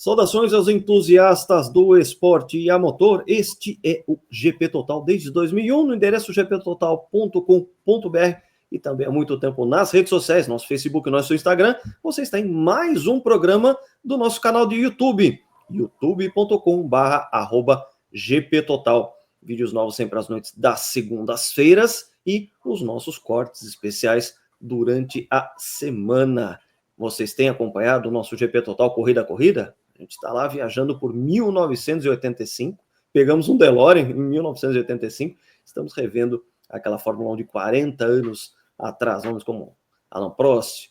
Saudações aos entusiastas do esporte e a motor. Este é o GP Total desde 2001, no endereço gptotal.com.br e também há muito tempo nas redes sociais, nosso Facebook e nosso Instagram. Você está em mais um programa do nosso canal de YouTube, youtube.com/GPTotal. Vídeos novos sempre às noites das segundas-feiras e os nossos cortes especiais durante a semana. Vocês têm acompanhado o nosso GP Total Corrida a Corrida? A gente está lá viajando por 1985, pegamos um DeLorean em 1985, estamos revendo aquela Fórmula 1 de 40 anos atrás, nomes como Alain Prost,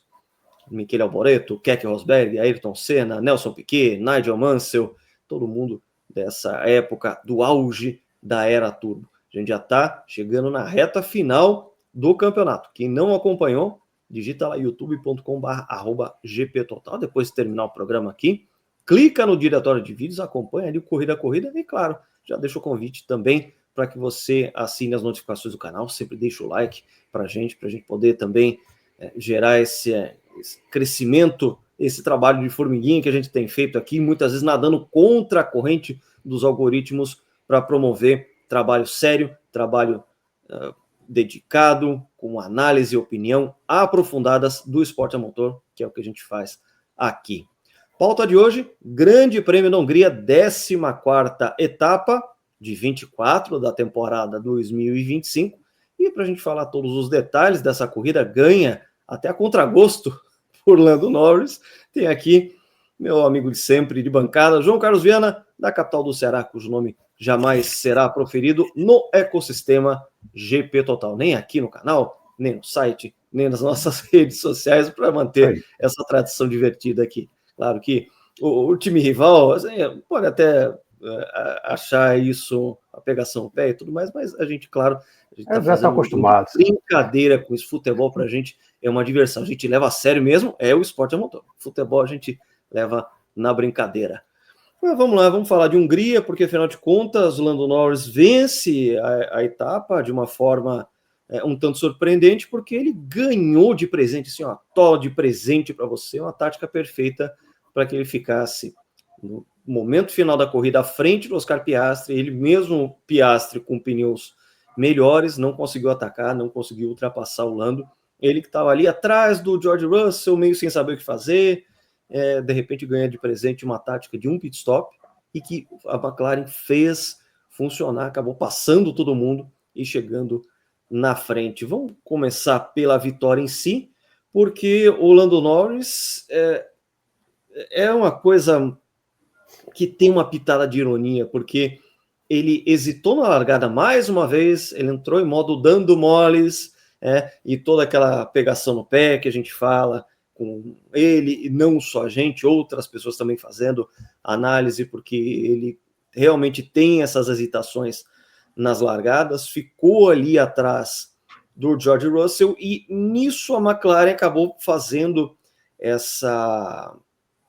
Michele Alboreto, Keke Rosberg, Ayrton Senna, Nelson Piquet, Nigel Mansell, todo mundo dessa época do auge da era turbo. A gente já está chegando na reta final do campeonato. Quem não acompanhou, digita lá youtube.com/GPTotal, depois de terminar o programa aqui, clica no diretório de vídeos, acompanha ali o Corrida a Corrida e, claro, já deixa o convite também para que você assine as notificações do canal, sempre deixa o like para a gente poder também gerar esse crescimento, esse trabalho de formiguinha que a gente tem feito aqui, muitas vezes nadando contra a corrente dos algoritmos para promover trabalho sério, trabalho dedicado, com análise e opinião aprofundadas do esporte a motor, que é o que a gente faz aqui. Pauta de hoje, Grande Prêmio da Hungria, 14ª etapa de 24 da temporada 2025. E para a gente falar todos os detalhes dessa corrida, ganha até a contragosto por Lando Norris, tem aqui meu amigo de sempre de bancada, João Carlos Viana, da capital do Ceará, cujo nome jamais será proferido no ecossistema GP Total, nem aqui no canal, nem no site, nem nas nossas redes sociais, para manter essa tradição divertida aqui. Claro que o time rival assim, pode até achar isso a pegação no pé e tudo mais, mas a gente, claro, a gente está fazendo uma brincadeira com isso. Futebol para a gente é uma diversão, a gente leva a sério mesmo, é o esporte a motor. Futebol a gente leva na brincadeira. Mas vamos lá, vamos falar de Hungria, porque afinal de contas o Lando Norris vence a etapa de uma forma um tanto surpreendente, porque ele ganhou de presente, assim, ó, tó de presente para você, uma tática perfeita para que ele ficasse no momento final da corrida à frente do Oscar Piastri. Ele mesmo, Piastri, com pneus melhores, não conseguiu atacar, não conseguiu ultrapassar o Lando. Ele que estava ali atrás do George Russell, meio sem saber o que fazer, de repente ganha de presente uma tática de um pit stop e que a McLaren fez funcionar, acabou passando todo mundo e chegando na frente. Vamos começar pela vitória em si, porque o Lando Norris é uma coisa que tem uma pitada de ironia, porque ele hesitou na largada mais uma vez, ele entrou em modo dando moles, e toda aquela pegação no pé que a gente fala com ele, e não só a gente, outras pessoas também fazendo análise, porque ele realmente tem essas hesitações nas largadas, ficou ali atrás do George Russell, e nisso a McLaren acabou fazendo essa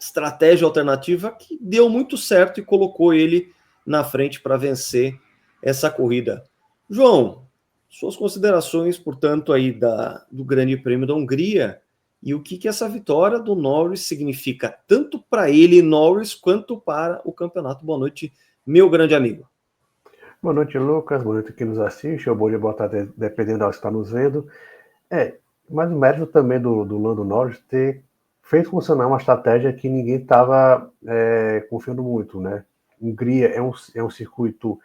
estratégia alternativa que deu muito certo e colocou ele na frente para vencer essa corrida. João, suas considerações, portanto, aí do Grande Prêmio da Hungria e o que essa vitória do Norris significa tanto para ele, Norris, quanto para o campeonato. Boa noite, meu grande amigo. Boa noite, Lucas. Boa noite quem nos assiste, ou bom dia, boa tarde, dependendo de onde está nos vendo. Mas o mérito também do Lando Norris ter feito funcionar uma estratégia que ninguém estava confiando muito, né? Hungria é um circuito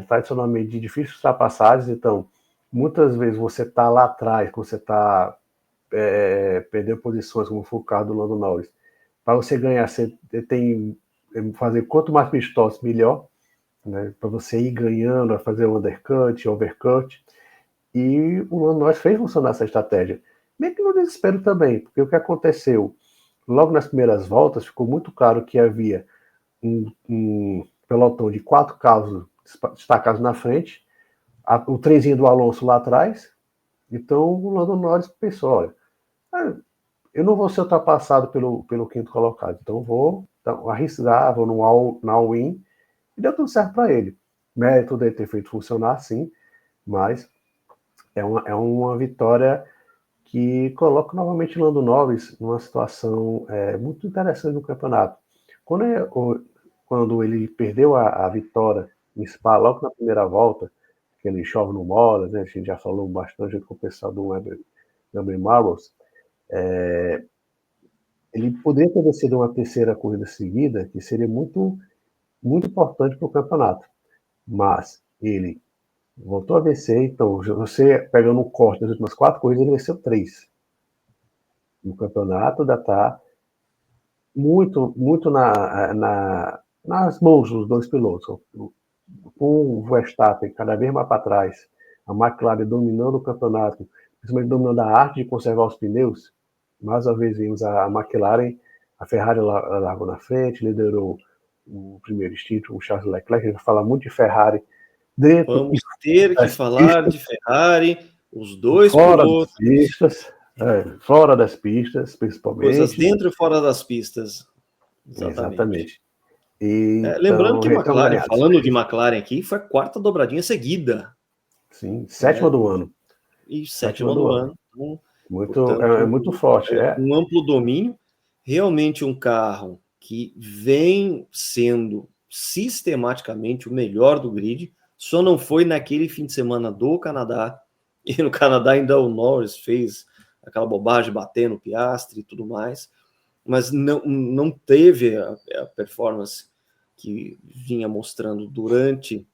tradicionalmente de difíceis ultrapassagens, então muitas vezes você está lá atrás, você está perdendo posições, como foi o caso do Lando Norris. Para você ganhar, você tem fazer quanto mais pit stops, melhor, né? Para você ir ganhando, a fazer o undercut, overcut. E o Lando Norris fez funcionar essa estratégia. Meio que no desespero também, porque o que aconteceu? Logo nas primeiras voltas, ficou muito claro que havia um pelotão de 4 carros destacados na frente, o trenzinho do Alonso lá atrás. Então o Lando Norris pensou, olha, eu não vou ser ultrapassado pelo quinto colocado, então vou arriscar, vou no all-in, e deu tudo certo para ele. Mérito dele ter feito funcionar, sim, mas é uma vitória que coloca novamente o Lando Norris numa situação muito interessante no campeonato. quando ele perdeu a vitória em Spa, logo na primeira volta, que ele chove no Mola, né? A gente já falou bastante com o pessoal do Webber Marbles, ele poderia ter vencido uma terceira corrida seguida, que seria muito, muito importante para o campeonato. Mas ele voltou a vencer, então você pegando um corte das últimas 4 corridas, ele venceu 3. O campeonato ainda está muito nas mãos dos 2 pilotos. Com o Verstappen cada vez mais para trás, a McLaren dominando o campeonato, principalmente dominando a arte de conservar os pneus, mais uma vez vimos a McLaren, a Ferrari largou na frente, liderou o primeiro título, o Charles Leclerc. A gente vai falar muito de Ferrari dentro. Vamos ter que falar de Ferrari, os 2 fora pilotos. Das pistas, fora das pistas, principalmente. Coisas dentro e fora das pistas. Exatamente. Lembrando que McLaren, falando de McLaren aqui, foi a 4ª dobradinha seguida. Sim, 7ª do ano. E 7ª do ano. Portanto, é muito forte. Um amplo domínio. Realmente um carro que vem sendo sistematicamente o melhor do grid. Só não foi naquele fim de semana do Canadá. E no Canadá ainda o Norris fez aquela bobagem batendo o Piastri e tudo mais. Mas não teve a performance que vinha mostrando durante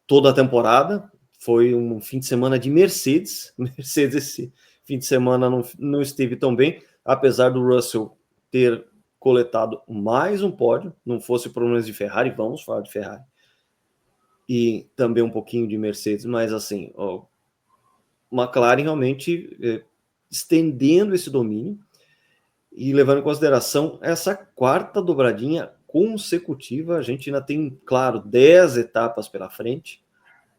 toda a temporada. Foi um fim de semana de Mercedes. Mercedes esse fim de semana não esteve tão bem, apesar do Russell ter coletado mais um pódio, não fosse problemas de Ferrari, vamos falar de Ferrari, e também um pouquinho de Mercedes, mas assim, McLaren realmente estendendo esse domínio e levando em consideração essa 4ª dobradinha consecutiva. A gente ainda tem, claro, 10 etapas pela frente,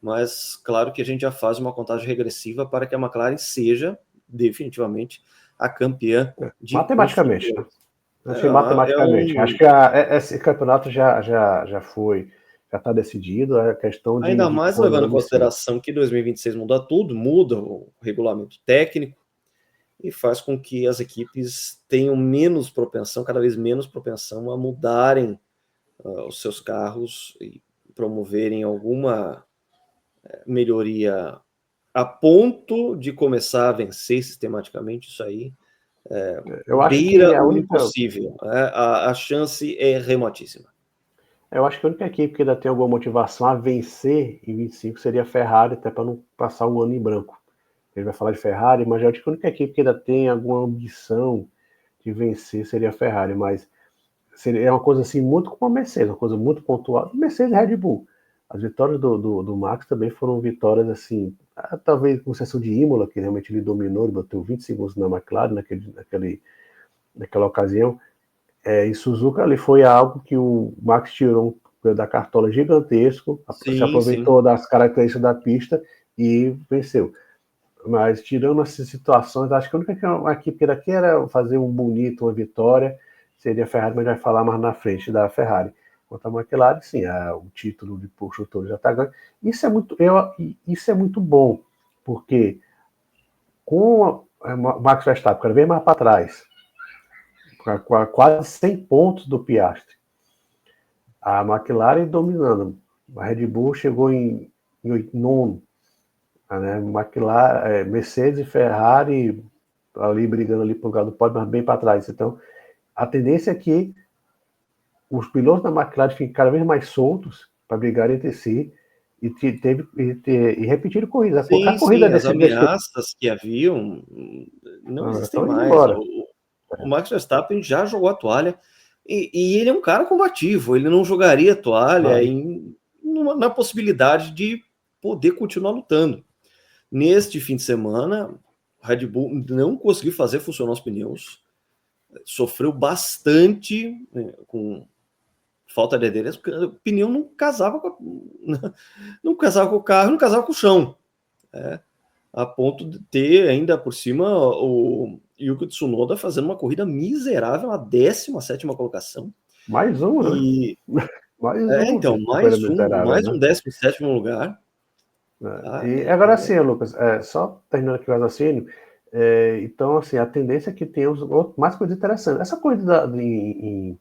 mas claro que a gente já faz uma contagem regressiva para que a McLaren seja definitivamente a campeã de matematicamente. Matematicamente. Acho que esse campeonato já foi, já está decidido. A questão de ainda mais levando em consideração que 2026 muda tudo, muda o regulamento técnico e faz com que as equipes tenham menos propensão, cada vez menos propensão a mudarem os seus carros e promoverem alguma melhoria a ponto de começar a vencer sistematicamente. Isso aí eu acho beira que o impossível. A chance é remotíssima. Eu acho que a única equipe que ainda tem alguma motivação a vencer em 25 seria a Ferrari, até para não passar um ano em branco. Ele vai falar de Ferrari, mas eu acho que a única equipe que ainda tem alguma ambição de vencer seria a Ferrari, mas seria uma coisa assim muito como a Mercedes, uma coisa muito pontual. Mercedes e Red Bull. As vitórias do Max também foram vitórias assim, talvez com exceção de Imola, que realmente ele dominou, ele bateu 20 segundos na McLaren naquela ocasião. Em Suzuka ali foi algo que o Max tirou da cartola gigantesco, se aproveitou das características da pista e venceu. Mas tirando essas situações, acho que a única equipe que daqui era fazer um bonito, uma vitória, seria a Ferrari, mas vai falar mais na frente da Ferrari. Quanto a McLaren, sim, o título de construtor já está ganho. Isso é muito bom, porque com o Max Verstappen cada vez mais para trás, quase 100 pontos do Piastri, a McLaren dominando, a Red Bull chegou em 9º, né? McLaren, Mercedes e Ferrari ali brigando ali por lugar do pódio, mas bem para trás. Então, a tendência é que os pilotos da McLaren fiquem cada vez mais soltos para brigar entre si e repetir corridas. A corrida as ameaças que haviam não existem mais. O Max Verstappen já jogou a toalha e ele é um cara combativo, ele não jogaria a toalha na possibilidade de poder continuar lutando. Neste fim de semana, o Red Bull não conseguiu fazer funcionar os pneus, sofreu bastante com falta de aderência, porque o pneu não casava com o carro, não casava com o chão. A ponto de ter ainda por cima o Yuki Tsunoda fazendo uma corrida miserável, a 17ª colocação. Mais um, né? Mais um 17º lugar. E agora sim, Lucas, só terminando aqui o raciocínio, Então, assim, a tendência é que tenha mais coisas interessantes. Essa corrida em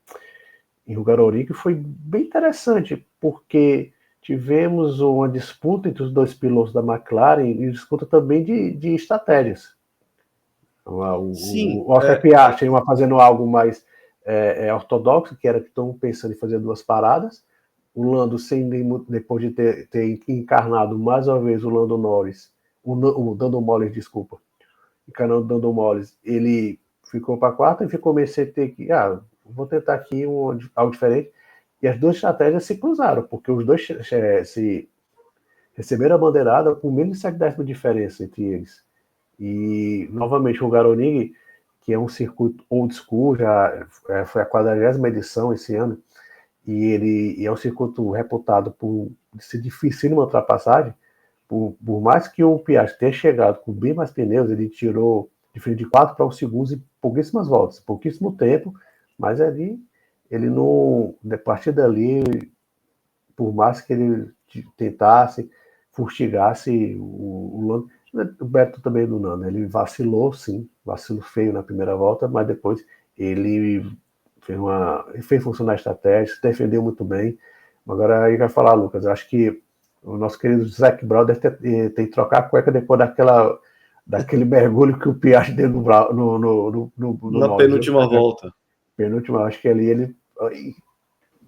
Hungaroring foi bem interessante, porque tivemos uma disputa entre os dois pilotos da McLaren e disputa também de estratégias. Sim, O Oscar Piastri fazendo algo mais ortodoxo, que era que estão pensando em fazer 2 paradas. O Lando, depois de ter encarnado mais uma vez o Lando Norris, o Lando Norris, desculpa, encarnando o Lando Norris, ele ficou para a quarta e comecei a ter que, vou tentar aqui algo diferente. E as duas estratégias se cruzaram, porque os dois se receberam a bandeirada com menos de 7 décimos de diferença entre eles. E, novamente, o Hungaroring, que é um circuito old school, já foi a 40ª edição esse ano, e é um circuito reputado por ser difícil numa ultrapassagem. Por mais que o Piastri tenha chegado com bem mais pneus, ele tirou de 4 para 1 segundos em pouquíssimas voltas, pouquíssimo tempo, mas ali, ele não, a partir dali, por mais que ele tentasse, fustigasse o Lando, o Beto também do Nando, ele vacilou, sim, vacilo feio na primeira volta, mas depois ele fez funcionar a estratégia, se defendeu muito bem. Agora, aí vai falar, Lucas, eu acho que o nosso querido Zac Brown deve ter que trocar a cueca depois daquele mergulho que o Piastri deu no na penúltima volta. Penúltima, acho que ali ele...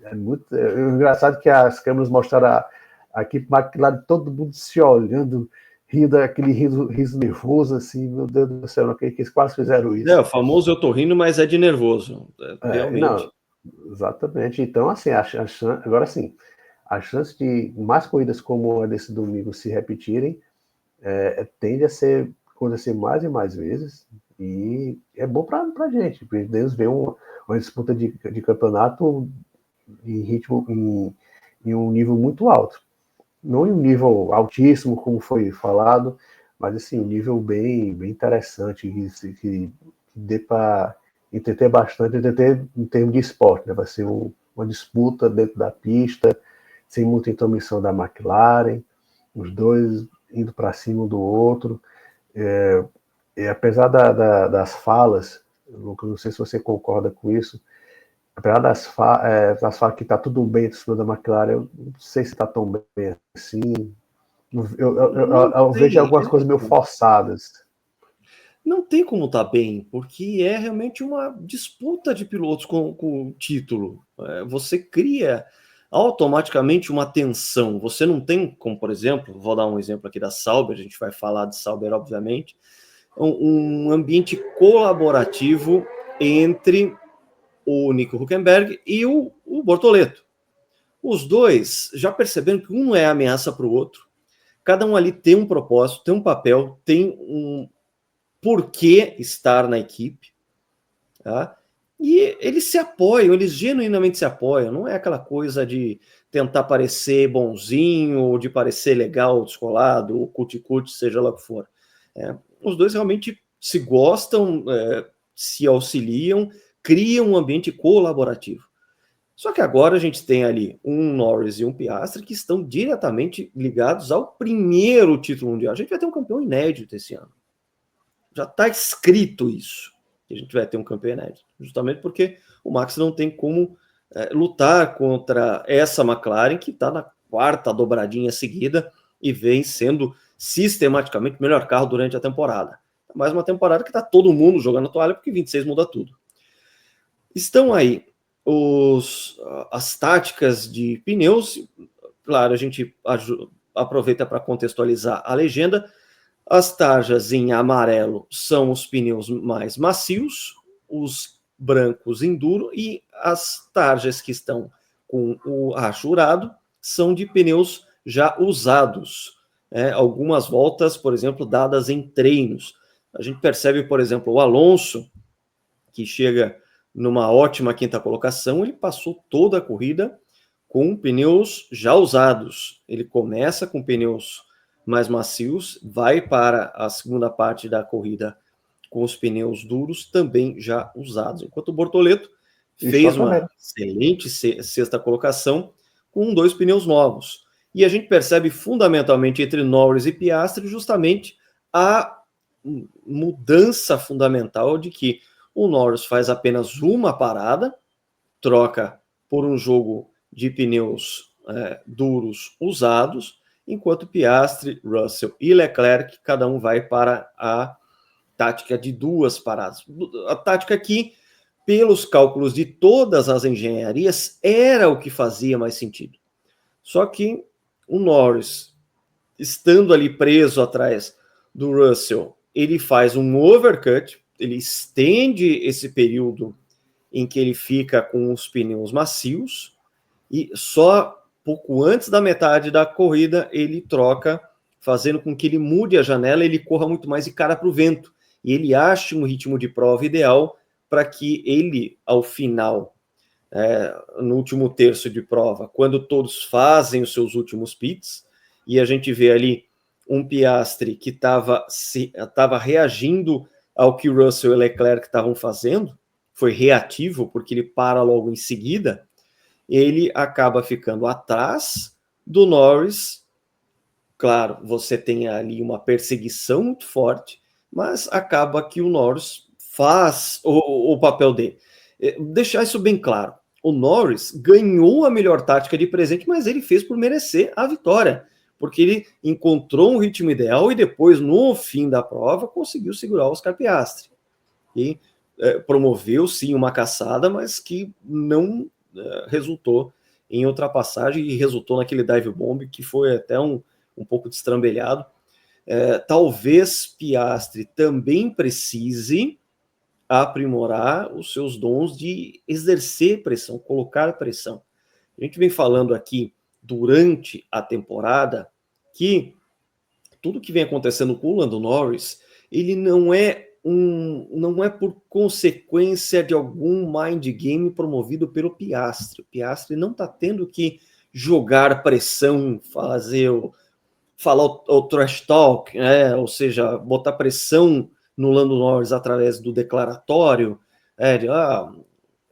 É muito engraçado que as câmeras mostraram a equipe McLaren, todo mundo se olhando, rindo, aquele riso nervoso, assim, meu Deus do céu, não acredito que eles quase fizeram isso. O famoso eu tô rindo, mas é de nervoso, realmente. Não, exatamente. Então, assim, agora sim, a chance de mais corridas como a desse domingo se repetirem tende a acontecer mais e mais vezes, e é bom para a gente, podemos ver uma disputa de campeonato em ritmo, em um nível muito alto. Não em um nível altíssimo, como foi falado, mas assim, um nível bem interessante, que dê para entender bastante, entender em termos de esporte, né? Vai ser uma disputa dentro da pista, sem muita intromissão da McLaren, os dois indo para cima um do outro. E apesar das falas, Lucas, não sei se você concorda com isso, apesar das falas que está tudo bem em cima da McLaren, eu não sei se está tão bem assim. Eu vejo algumas coisas meio forçadas. Não tem como estar bem, porque é realmente uma disputa de pilotos com o título. Você cria automaticamente uma tensão. Você não tem, como por exemplo, vou dar um exemplo aqui da Sauber, a gente vai falar de Sauber, obviamente, um ambiente colaborativo entre o Nico Hülkenberg e o Bortoleto. Os dois já perceberam que um é ameaça para o outro. Cada um ali tem um propósito, tem um papel, tem um porquê estar na equipe. Tá? E eles se apoiam, eles genuinamente se apoiam. Não é aquela coisa de tentar parecer bonzinho, ou de parecer legal, descolado, ou cuti-cuti, seja lá o que for. Os dois realmente se gostam, se auxiliam, criam um ambiente colaborativo. Só que agora a gente tem ali um Norris e um Piastri que estão diretamente ligados ao primeiro título mundial. A gente vai ter um campeão inédito esse ano. Já está escrito isso, que a gente vai ter um campeão inédito. Justamente porque o Max não tem como lutar contra essa McLaren, que está na 4ª dobradinha seguida e vem sendo sistematicamente o melhor carro durante a temporada. Mais uma temporada que está todo mundo jogando a toalha, porque 26 muda tudo. Estão aí as táticas de pneus. Claro, a gente aproveita para contextualizar a legenda. As tarjas em amarelo são os pneus mais macios, os brancos enduro, e as tarjas que estão com o rachurado são de pneus já usados. Algumas voltas, por exemplo, dadas em treinos. A gente percebe, por exemplo, o Alonso, que chega numa ótima 5ª colocação, ele passou toda a corrida com pneus já usados. Ele começa com pneus mais macios, vai para a segunda parte da corrida com os pneus duros também já usados. Enquanto o Bortoleto fez uma excelente 6ª colocação com 2 pneus novos. E a gente percebe fundamentalmente entre Norris e Piastri justamente a mudança fundamental de que o Norris faz apenas uma parada, troca por um jogo de pneus duros usados, enquanto Piastri, Russell e Leclerc, cada um vai para a tática de 2 paradas. A tática que, pelos cálculos de todas as engenharias, era o que fazia mais sentido. Só que o Norris, estando ali preso atrás do Russell, ele faz um overcut, ele estende esse período em que ele fica com os pneus macios, e só pouco antes da metade da corrida ele troca, fazendo com que ele mude a janela, ele corra muito mais de cara para o vento, e ele acha um ritmo de prova ideal para que ele, ao final, no último terço de prova, quando todos fazem os seus últimos pits, e a gente vê ali um Piastri que estava reagindo ao que o Russell e Leclerc estavam fazendo, foi reativo, porque ele para logo em seguida, ele acaba ficando atrás do Norris. Claro, você tem ali uma perseguição muito forte, mas acaba que o Norris faz o papel dele. Deixar isso bem claro, o Norris ganhou a melhor tática de presente, mas ele fez por merecer a vitória, porque ele encontrou um ritmo ideal e depois, no fim da prova, conseguiu segurar o Oscar Piastri. E promoveu, sim, uma caçada, mas que não resultou em ultrapassagem e resultou naquele dive bomb que foi até um pouco destrambelhado. Talvez Piastri também precise aprimorar os seus dons de exercer pressão, colocar pressão. A gente vem falando aqui durante a temporada que tudo que vem acontecendo com o Lando Norris, ele não é por consequência de algum mind game promovido pelo Piastri. O Piastri não está tendo que jogar pressão, falar o trash talk, ou seja, botar pressão no Lando Norris através do declaratório,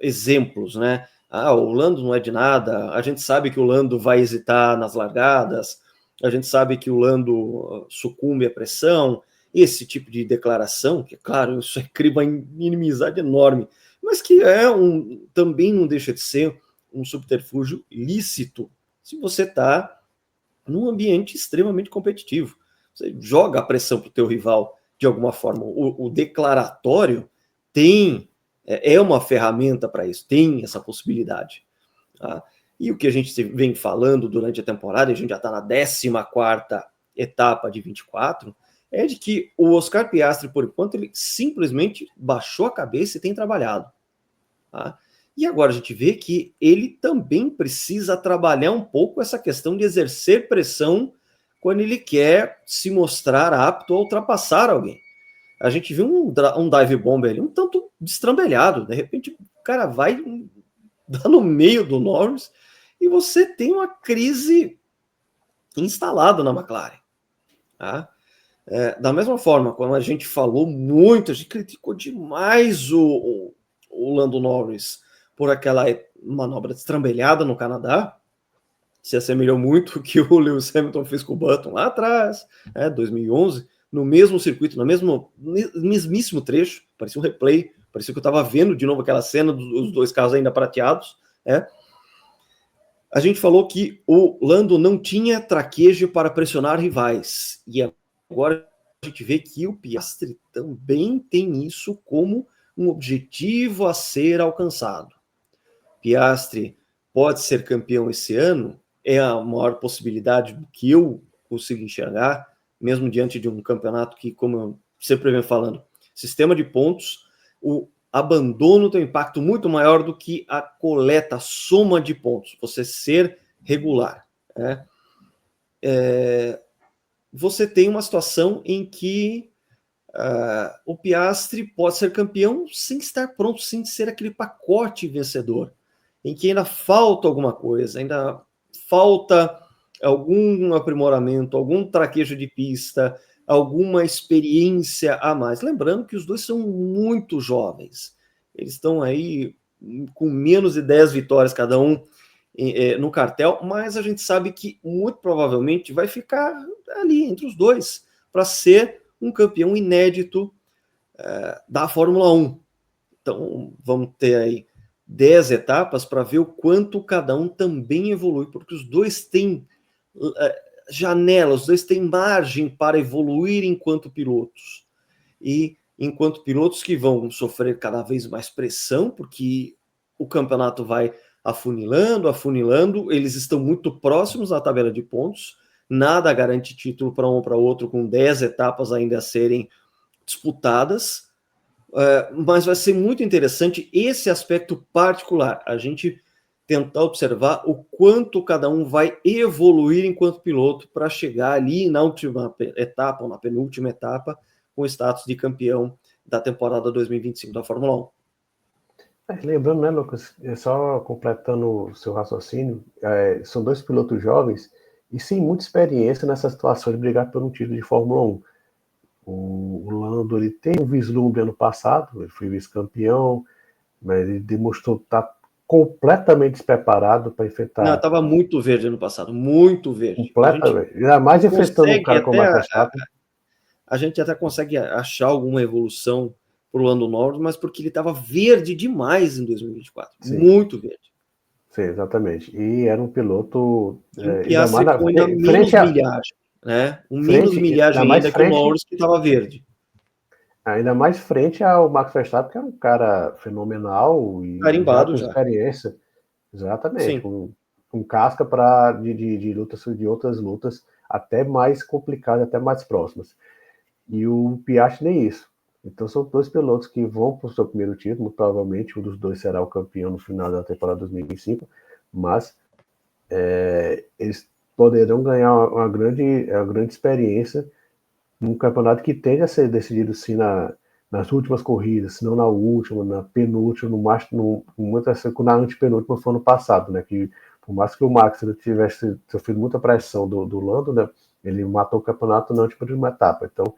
exemplos, né? O Lando não é de nada, a gente sabe que o Lando vai hesitar nas largadas, a gente sabe que o Lando sucumbe à pressão, esse tipo de declaração, que, claro, isso cria uma inimizade enorme, mas que também não deixa de ser um subterfúgio lícito, se você está num ambiente extremamente competitivo. Você joga a pressão para o teu rival de alguma forma. O declaratório é uma ferramenta para isso, tem essa possibilidade. Tá? E o que a gente vem falando durante a temporada, a gente já está na 14ª etapa de 24, é de que o Oscar Piastri, por enquanto, ele simplesmente baixou a cabeça e tem trabalhado. Tá? E agora a gente vê que ele também precisa trabalhar um pouco essa questão de exercer pressão quando ele quer se mostrar apto a ultrapassar alguém. A gente viu um dive bomb ali, um tanto destrambelhado. De repente, o cara vai dar no meio do Norris e você tem uma crise instalada na McLaren. Tá? Da mesma forma, quando a gente falou muito, a gente criticou demais o Lando Norris por aquela manobra destrambelhada no Canadá, se assemelhou muito ao que o Lewis Hamilton fez com o Button lá atrás, 2011, no mesmo circuito, no mesmíssimo trecho, parecia um replay, parecia que eu estava vendo de novo aquela cena dos dois carros ainda prateados. A gente falou que o Lando não tinha traquejo para pressionar rivais, e agora a gente vê que o Piastri também tem isso como um objetivo a ser alcançado. Piastri pode ser campeão esse ano, é a maior possibilidade que eu consigo enxergar, mesmo diante de um campeonato que, como eu sempre venho falando, sistema de pontos, o abandono tem um impacto muito maior do que a coleta, a soma de pontos, você ser regular. Você tem uma situação em que o Piastri pode ser campeão sem estar pronto, sem ser aquele pacote vencedor, em que ainda falta alguma coisa, ainda falta algum aprimoramento, algum traquejo de pista, alguma experiência a mais. Lembrando que os dois são muito jovens, eles estão aí com menos de 10 vitórias cada um no cartel, mas a gente sabe que muito provavelmente vai ficar ali entre os dois para ser um campeão inédito da Fórmula 1. Então, vamos ter aí 10 etapas para ver o quanto cada um também evolui, porque os dois têm janela, os dois têm margem para evoluir enquanto pilotos. E enquanto pilotos que vão sofrer cada vez mais pressão, porque o campeonato vai afunilando, eles estão muito próximos na tabela de pontos, nada garante título para um ou para outro, com 10 etapas ainda a serem disputadas, mas vai ser muito interessante esse aspecto particular, a gente tentar observar o quanto cada um vai evoluir enquanto piloto para chegar ali na última etapa, ou na penúltima etapa, com o status de campeão da temporada 2025 da Fórmula 1. Lembrando, né, Lucas, só completando o seu raciocínio, são dois pilotos jovens e sem muita experiência nessa situação de brigar por um título de Fórmula 1. O Lando, ele tem um vislumbre ano passado, ele foi vice-campeão, mas ele demonstrou estar completamente despreparado para enfrentar... Não, estava muito verde ano passado, muito verde. Completamente. Ainda mais enfrentando um cara como o Verstappen. A gente até consegue achar alguma evolução para o Lando Norris, mas porque ele estava verde demais em 2024. Sim. Muito verde. Sim, exatamente. E era um piloto... ainda mais com ainda menos milhagem. Né? Menos milhagem ainda que o Norris, que estava verde. Ainda mais frente ao Max Verstappen, que era um cara fenomenal e carimbado já com experiência. Exatamente. Com casca de lutas, de outras lutas até mais complicadas, até mais próximas. E o Piastri nem isso. Então são dois pilotos que vão para o seu primeiro título, provavelmente um dos dois será o campeão no final da temporada 2025, mas eles poderão ganhar uma grande experiência num campeonato que tende a ser decidido sim nas últimas corridas, se não na última, na penúltima, na antepenúltima foi ano passado, né? Que por mais que o Max tivesse sofrido muita pressão do Lando, né? Ele matou o campeonato na última etapa. Então,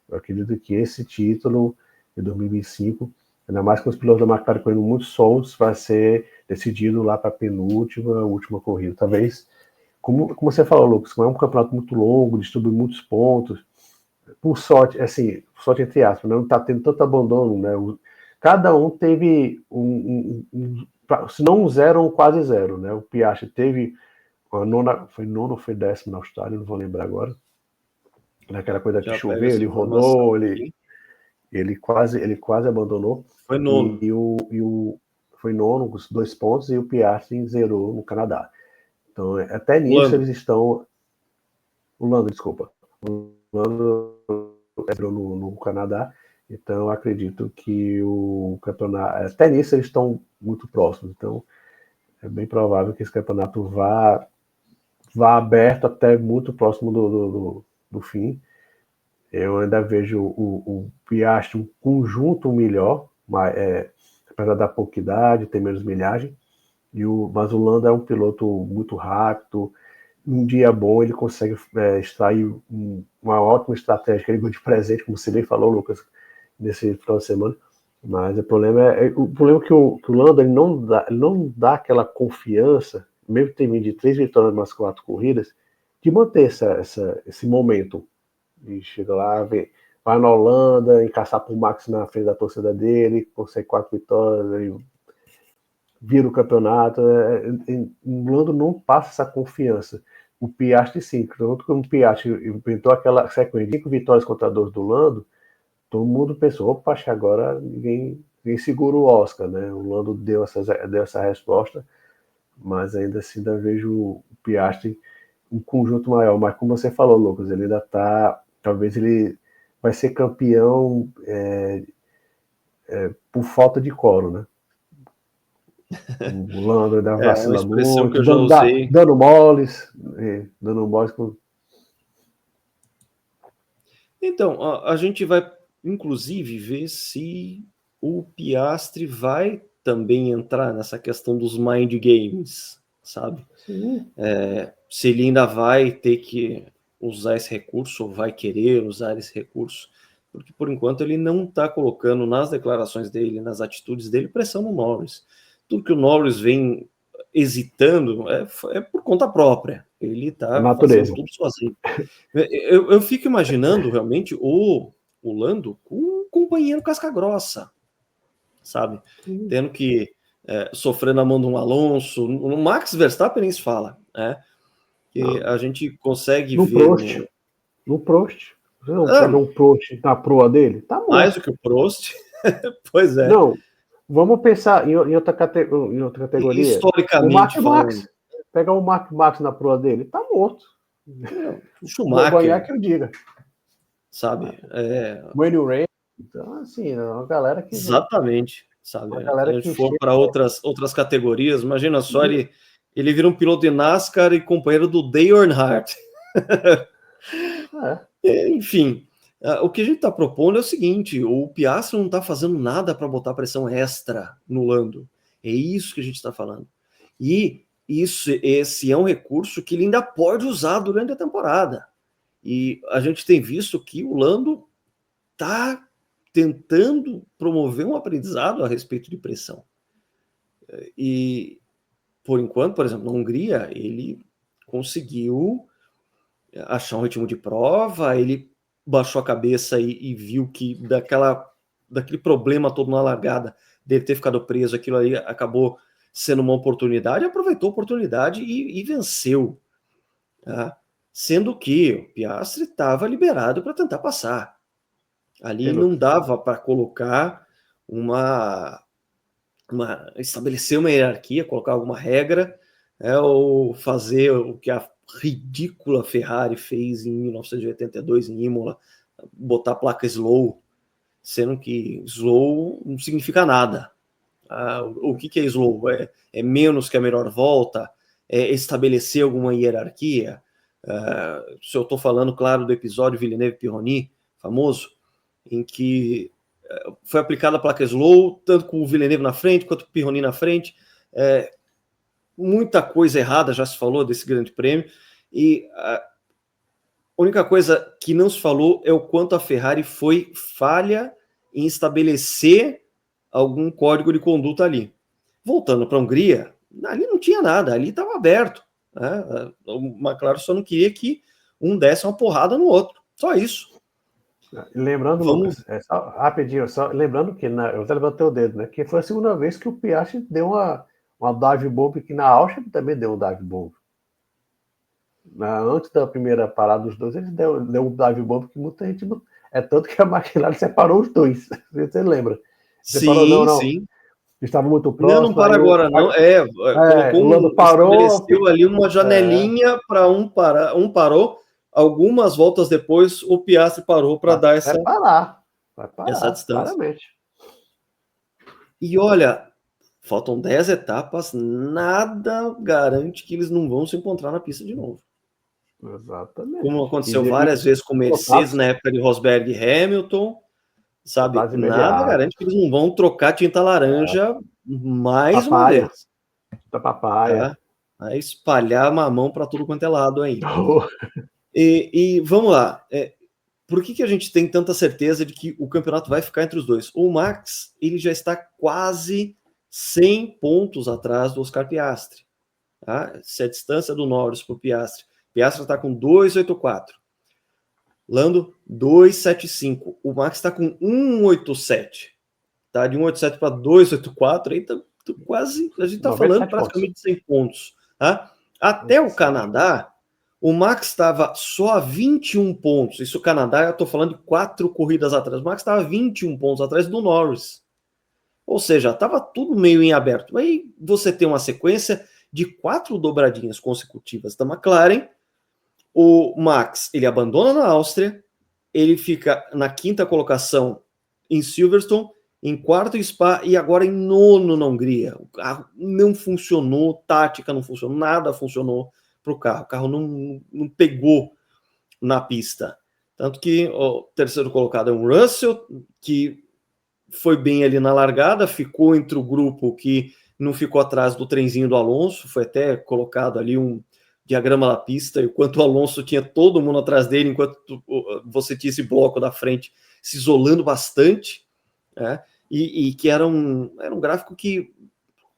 eu acredito que esse título de 2025, ainda mais com os pilotos da McLaren correndo muito soltos, vai ser decidido lá para a penúltima, última corrida. Talvez, como você falou, Lucas, como é um campeonato muito longo, distribui muitos pontos, por sorte, assim, sorte entre aspas, não está tendo tanto abandono, né? Cada um teve se não um zero, quase zero, né? O Piastri teve foi nono ou foi décimo na Austrália, não vou lembrar agora. Naquela coisa que choveu, ele rodou, ele quase abandonou. Foi nono. Foi nono, com 2 pontos, e o Piastri zerou no Canadá. Então, até nisso eles estão... O Lando, desculpa. O Lando entrou no Canadá, então eu acredito que o campeonato... Até nisso eles estão muito próximos, então é bem provável que esse campeonato vá aberto até muito próximo do fim. Eu ainda vejo o Piastri um conjunto melhor, apesar da pouca idade, ter menos milhagem, mas o Lando é um piloto muito rápido. Um dia bom ele consegue extrair uma ótima estratégia que ele ganhou de presente, como você bem falou, Lucas, nesse final de semana. Mas o problema é que o Lando ele não dá aquela confiança, mesmo tendo de 3 vitórias nas 4 corridas, de manter esse momento. E chega lá, vai na Holanda, encaixar pro Max na frente da torcida dele, consegue 4 vitórias, vira o campeonato. O Lando não passa essa confiança. O Piastri sim, tanto que o Piastri inventou aquela sequência de 5 vitórias contra 2 do Lando, todo mundo pensou, opa, acho que agora ninguém segura o Oscar, né? O Lando deu essa resposta, mas ainda assim ainda vejo o Piastri um conjunto maior. Mas como você falou, Lucas, ele ainda está... Talvez ele vai ser campeão por falta de coro, né? O Lando ainda vacila muito, que eu já usei. dando moles com... Então, a gente vai, inclusive, ver se o Piastri vai também entrar nessa questão dos mind games, sabe? Se ele ainda vai ter que usar esse recurso, ou vai querer usar esse recurso, porque por enquanto ele não está colocando nas declarações dele, nas atitudes dele, pressão no Norris. Tudo que o Norris vem hesitando, é por conta própria. Ele está fazendo tudo sozinho. Eu fico imaginando realmente o Lando com um companheiro casca-grossa, sabe? Tendo que sofrer na mão de um Alonso. No Max Verstappen nem se fala, né? Que a gente consegue ver... No Prost. Você não pega um Prost na proa dele? Tá morto. Mais do que o Prost. Pois é. Não, vamos pensar em outra categoria. Historicamente Max. Pega o Mark Max na proa dele, tá morto. O Schumacher. Que eu diga. Sabe? Wayne Ray. Então, assim, é uma galera que... Exatamente. Sabe? Se a gente for para outras categorias, imagina só, ele vira um piloto de NASCAR e companheiro do Dale Earnhardt. Enfim, o que a gente está propondo é o seguinte: o Piastri não está fazendo nada para botar pressão extra no Lando. É isso que a gente está falando. E esse é um recurso que ele ainda pode usar durante a temporada. E a gente tem visto que o Lando está tentando promover um aprendizado a respeito de pressão. E, por enquanto, por exemplo, na Hungria, ele conseguiu achar um ritmo de prova, ele baixou a cabeça e viu que daquele problema todo na largada, dele ter ficado preso, aquilo aí acabou sendo uma oportunidade, aproveitou a oportunidade e venceu. Tá? Sendo que o Piastri estava liberado para tentar passar. Ali não dava para colocar estabelecer uma hierarquia, colocar alguma regra, ou fazer o que a ridícula Ferrari fez em 1982 em Imola, botar a placa slow, sendo que slow não significa nada. O que é slow? É menos que a melhor volta? É estabelecer alguma hierarquia? Se eu estou falando, claro, do episódio Villeneuve-Pironi, famoso, em que foi aplicada a placa slow, tanto com o Villeneuve na frente, quanto com o Pironi na frente. Muita coisa errada já se falou desse grande prêmio, e a única coisa que não se falou é o quanto a Ferrari foi falha em estabelecer algum código de conduta ali. Voltando para a Hungria, ali não tinha nada, ali estava aberto. Né? O McLaren só não queria que um desse uma porrada no outro, só isso. Lembrando, Lucas, rapidinho, lembrando que eu até levantei o dedo, né? Que foi a segunda vez que o Piastri deu uma dive bomb, que na Áustria também deu um dive bomb. Antes da primeira parada dos dois, ele deu um dive bomb que muita gente não... É tanto que a McLaren separou os dois. Você lembra? Sim. Estava muito próximo. Não para agora, não. Estabeleceu ali uma janelinha para um parou. Algumas voltas depois, o Piastri parou para dar essa distância. Claramente. E olha, faltam 10 etapas, nada garante que eles não vão se encontrar na pista de novo. Exatamente. Como aconteceu várias vezes com Mercedes na época de Rosberg e Hamilton, sabe? Nada garante que eles não vão trocar tinta laranja mais uma vez. Da papaya. Vai espalhar mamão para tudo quanto é lado aí. E vamos lá. Por que a gente tem tanta certeza de que o campeonato vai ficar entre os dois? O Max, ele já está quase 100 pontos atrás do Oscar Piastri. Tá? Essa é a distância do Norris para o Piastri. Piastri está com 2,84. Lando, 2,75. O Max está com 1,87. Tá? De 1,87 para 2,84. Aí tá quase... A gente está falando praticamente de 100 pontos. Tá? Até o Canadá, o Max estava só a 21 pontos. Isso o Canadá, eu estou falando de 4 corridas atrás. O Max estava 21 pontos atrás do Norris. Ou seja, estava tudo meio em aberto. Aí você tem uma sequência de 4 dobradinhas consecutivas da McLaren. O Max, ele abandona na Áustria, ele fica na 5ª colocação em Silverstone, em 4º em Spa e agora em 9º na Hungria. O carro não funcionou, tática não funcionou, nada funcionou para o carro. O carro não pegou na pista. Tanto que o 3º colocado é um Russell, que foi bem ali na largada, ficou entre o grupo que não ficou atrás do trenzinho do Alonso, foi até colocado ali um diagrama da pista, enquanto o Alonso tinha todo mundo atrás dele, enquanto você tinha esse bloco da frente se isolando bastante, né? E que era um gráfico que,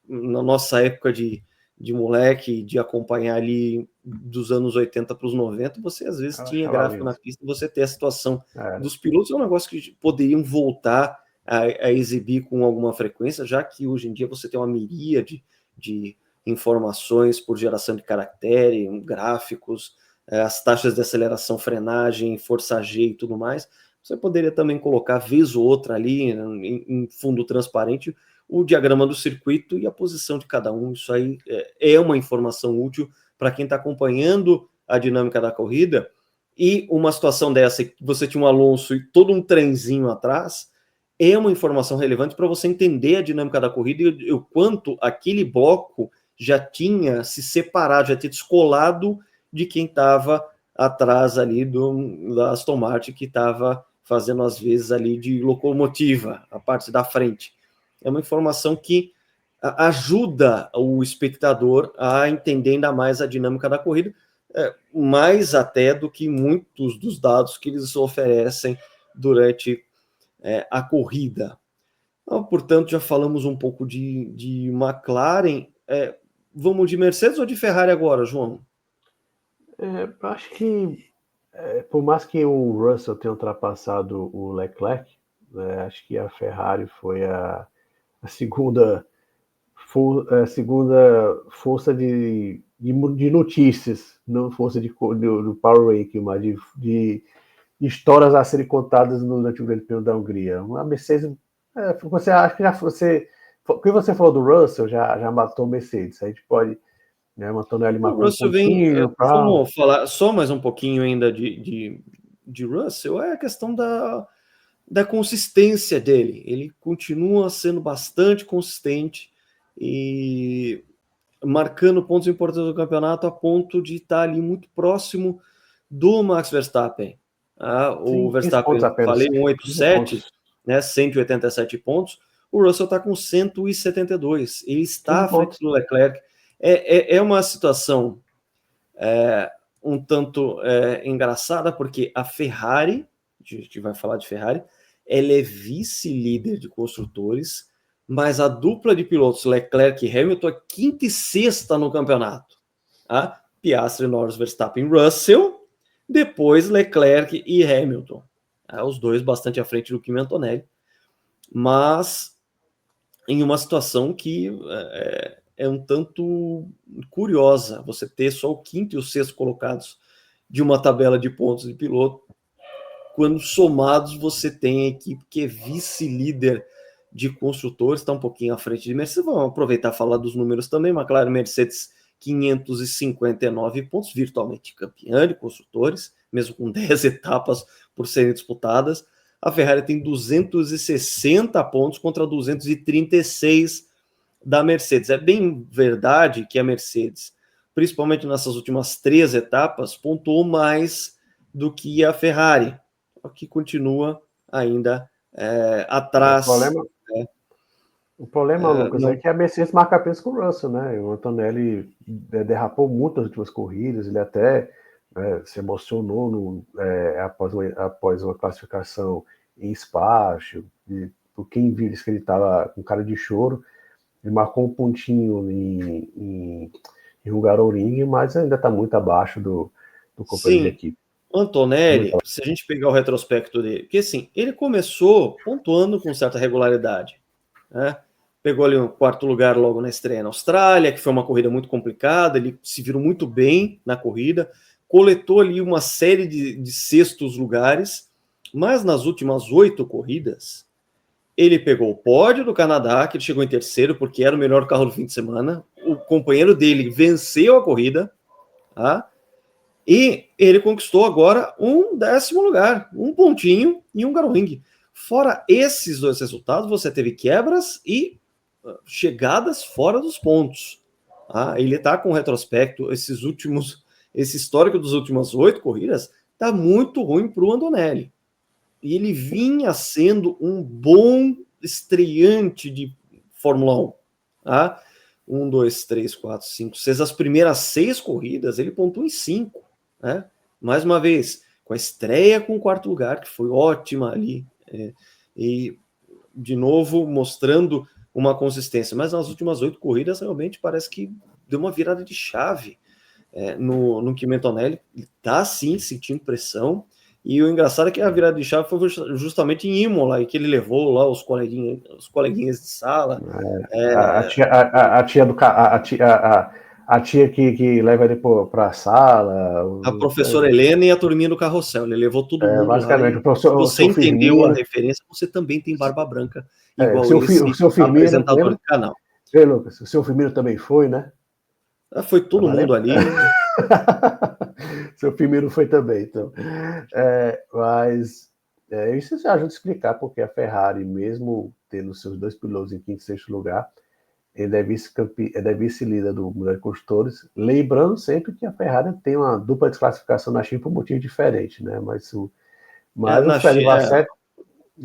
na nossa época de de moleque, de acompanhar ali dos anos 80 para os 90, você às vezes tinha gráfico na pista, você ter a situação dos pilotos, é um negócio que poderiam voltar a exibir com alguma frequência, já que hoje em dia você tem uma miríade de informações por geração de caractere, gráficos, as taxas de aceleração, frenagem, força G e tudo mais. Você poderia também colocar, vez ou outra ali, em fundo transparente, o diagrama do circuito e a posição de cada um. Isso aí é uma informação útil para quem está acompanhando a dinâmica da corrida. E uma situação dessa, que você tinha um Alonso e todo um trenzinho atrás, é uma informação relevante para você entender a dinâmica da corrida e o quanto aquele bloco já tinha se separado, já tinha descolado de quem estava atrás ali da Aston Martin, que estava fazendo às vezes ali de locomotiva, a parte da frente. É uma informação que ajuda o espectador a entender ainda mais a dinâmica da corrida, mais até do que muitos dos dados que eles oferecem durante a corrida. Então, portanto, já falamos um pouco de McLaren. Vamos de Mercedes ou de Ferrari agora, João? Acho que, por mais que o Russell tenha ultrapassado o Leclerc, acho que a Ferrari foi a segunda força de notícias, não força do Power Ranking, mas de histórias a serem contadas no Antigo Grande Prêmio da Hungria. A Mercedes, você acha que o que você falou do Russell já matou o Mercedes. A gente pode, né, o Antonelli matou o Russell um pouquinho. Vamos falar só mais um pouquinho ainda de Russell, é a questão da consistência dele. Ele continua sendo bastante consistente e marcando pontos importantes do campeonato a ponto de estar ali muito próximo do Max Verstappen. O Verstappen, falei 187, né, 187 pontos, o Russell está com 172, ele está à frente do Leclerc. É uma situação um tanto engraçada, porque a Ferrari, a gente vai falar de Ferrari, ela é vice-líder de construtores, mas a dupla de pilotos Leclerc e Hamilton é quinta e sexta no campeonato. Piastri, Norris, Verstappen, Russell, depois Leclerc e Hamilton. Os dois bastante à frente do Kimi Antonelli, mas em uma situação que é um tanto curiosa, você ter só o quinto e o sexto colocados de uma tabela de pontos de piloto, quando somados você tem a equipe que é vice-líder de construtores, está um pouquinho à frente de Mercedes. Vamos aproveitar e falar dos números também. McLaren, Mercedes, 559 pontos, virtualmente campeã de construtores, mesmo com 10 etapas por serem disputadas. A Ferrari tem 260 pontos contra 236 da Mercedes. É bem verdade que a Mercedes, principalmente nessas últimas 3 etapas, pontuou mais do que a Ferrari, que continua ainda atrás. O problema, Lucas, é que a Mercedes marca apenas com o Russell, né? O Antonelli derrapou muito nas últimas corridas, ele até se emocionou após uma classificação em Spa, por quem viu, disse que ele estava com cara de choro. Ele marcou um pontinho em Hungaroring, mas ainda está muito abaixo do companheiro de equipe. O Antonelli, se a gente pegar o retrospecto dele, porque assim, ele começou pontuando com certa regularidade, né? Pegou ali um 4º lugar logo na estreia na Austrália, que foi uma corrida muito complicada, ele se virou muito bem na corrida, coletou ali uma série de 6º lugares, mas nas últimas 8 corridas, ele pegou o pódio do Canadá, que ele chegou em 3º, porque era o melhor carro do fim de semana, o companheiro dele venceu a corrida, tá? E ele conquistou agora um 10º lugar, um pontinho e um Hungaroring. Fora esses 2 resultados, você teve quebras e chegadas fora dos pontos. Ele está com retrospecto, esse histórico das últimas 8 corridas está muito ruim para o Antonelli. E ele vinha sendo um bom estreante de Fórmula 1. 1, 2, 3, 4, 5, 6. As primeiras 6 corridas ele pontuou em 5. Né? Mais uma vez, com a estreia com o 4º lugar, que foi ótima ali. E, de novo, mostrando uma consistência. Mas nas últimas 8 corridas, realmente parece que deu uma virada de chave no Kimi Antonelli. Ele está sim sentindo pressão, e o engraçado é que a virada de chave foi justamente em Imola, e que ele levou lá os coleguinhas de sala. A tia que leva ele para a sala. A professora Helena e a turminha do carrossel. Ele levou todo mundo basicamente, lá. o professor, se você entendeu Firmino, a referência, você também tem barba branca, igual o seu Firmino, apresentador do canal. Ei, Lucas, o seu Firmino também foi, né? Foi todo mundo ali. Seu Firmino foi também, então. Mas isso já ajuda a explicar porque a Ferrari, mesmo tendo seus 2 pilotos em quinto e sexto lugar, ele é vice-líder do Mundial de Construtores, lembrando sempre que a Ferrari tem uma dupla desclassificação na China por um motivo diferente, né? Mas o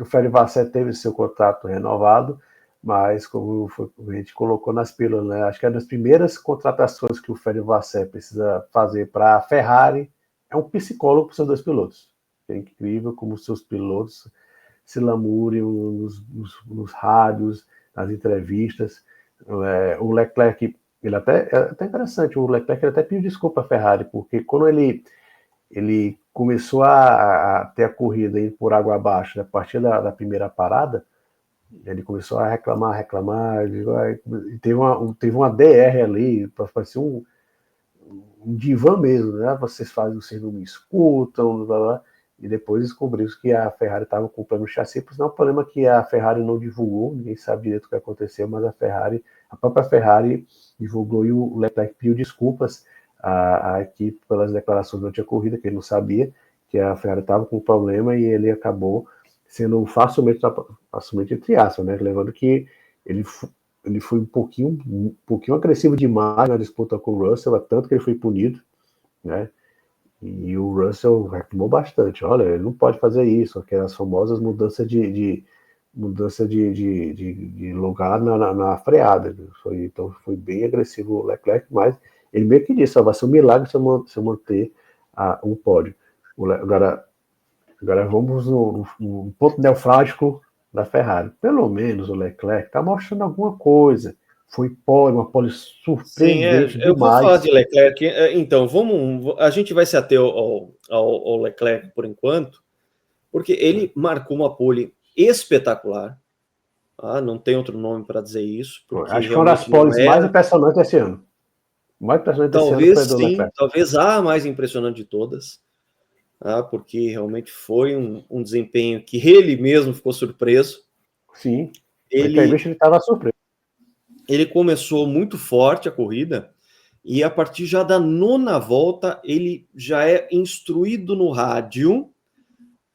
Félix Vasset teve seu contrato renovado, mas como a gente colocou nas pílulas, né? Acho que é uma das primeiras contratações que o Félix Vasset precisa fazer para a Ferrari é um psicólogo para os seus 2 pilotos. É incrível como os seus pilotos se lamuriam nos rádios, nas entrevistas. O Leclerc, ele é até interessante, o Leclerc ele até pediu desculpa à Ferrari, porque quando ele começou a ter a corrida indo por água abaixo, a partir da primeira parada, ele começou a reclamar, e teve uma DR ali, parecia um divã mesmo, né? Vocês não me escutam, blá, blá. E depois descobriu que a Ferrari estava com problema no chassi, por sinal, o problema que a Ferrari não divulgou, ninguém sabe direito o que aconteceu, mas a própria Ferrari divulgou, e o Leclerc pediu desculpas à equipe pelas declarações durante a corrida, que ele não sabia que a Ferrari estava com problema, e ele acabou sendo facilmente entre aspas, né? Levando que ele foi um pouquinho agressivo demais na disputa com o Russell, tanto que ele foi punido, né? E o Russell reclamou bastante. Olha, ele não pode fazer isso, aquelas famosas mudanças de lugar na freada. Então foi bem agressivo o Leclerc, mas ele meio que disse: vai ser um milagre se eu manter um pódio. Agora vamos no ponto neurálgico da Ferrari. Pelo menos o Leclerc está mostrando alguma coisa. Foi uma pole surpreendente. Sim, eu vou falar de Leclerc. Então, a gente vai se ater ao Leclerc por enquanto, porque ele marcou uma pole espetacular. Não tem outro nome para dizer isso. Acho que foi uma das poles mais impressionantes desse ano. Talvez sim, talvez a mais impressionante de todas. Porque realmente foi um desempenho que ele mesmo ficou surpreso. Sim, ele estava surpreso. Ele começou muito forte a corrida, e a partir já da 9ª volta, ele já é instruído no rádio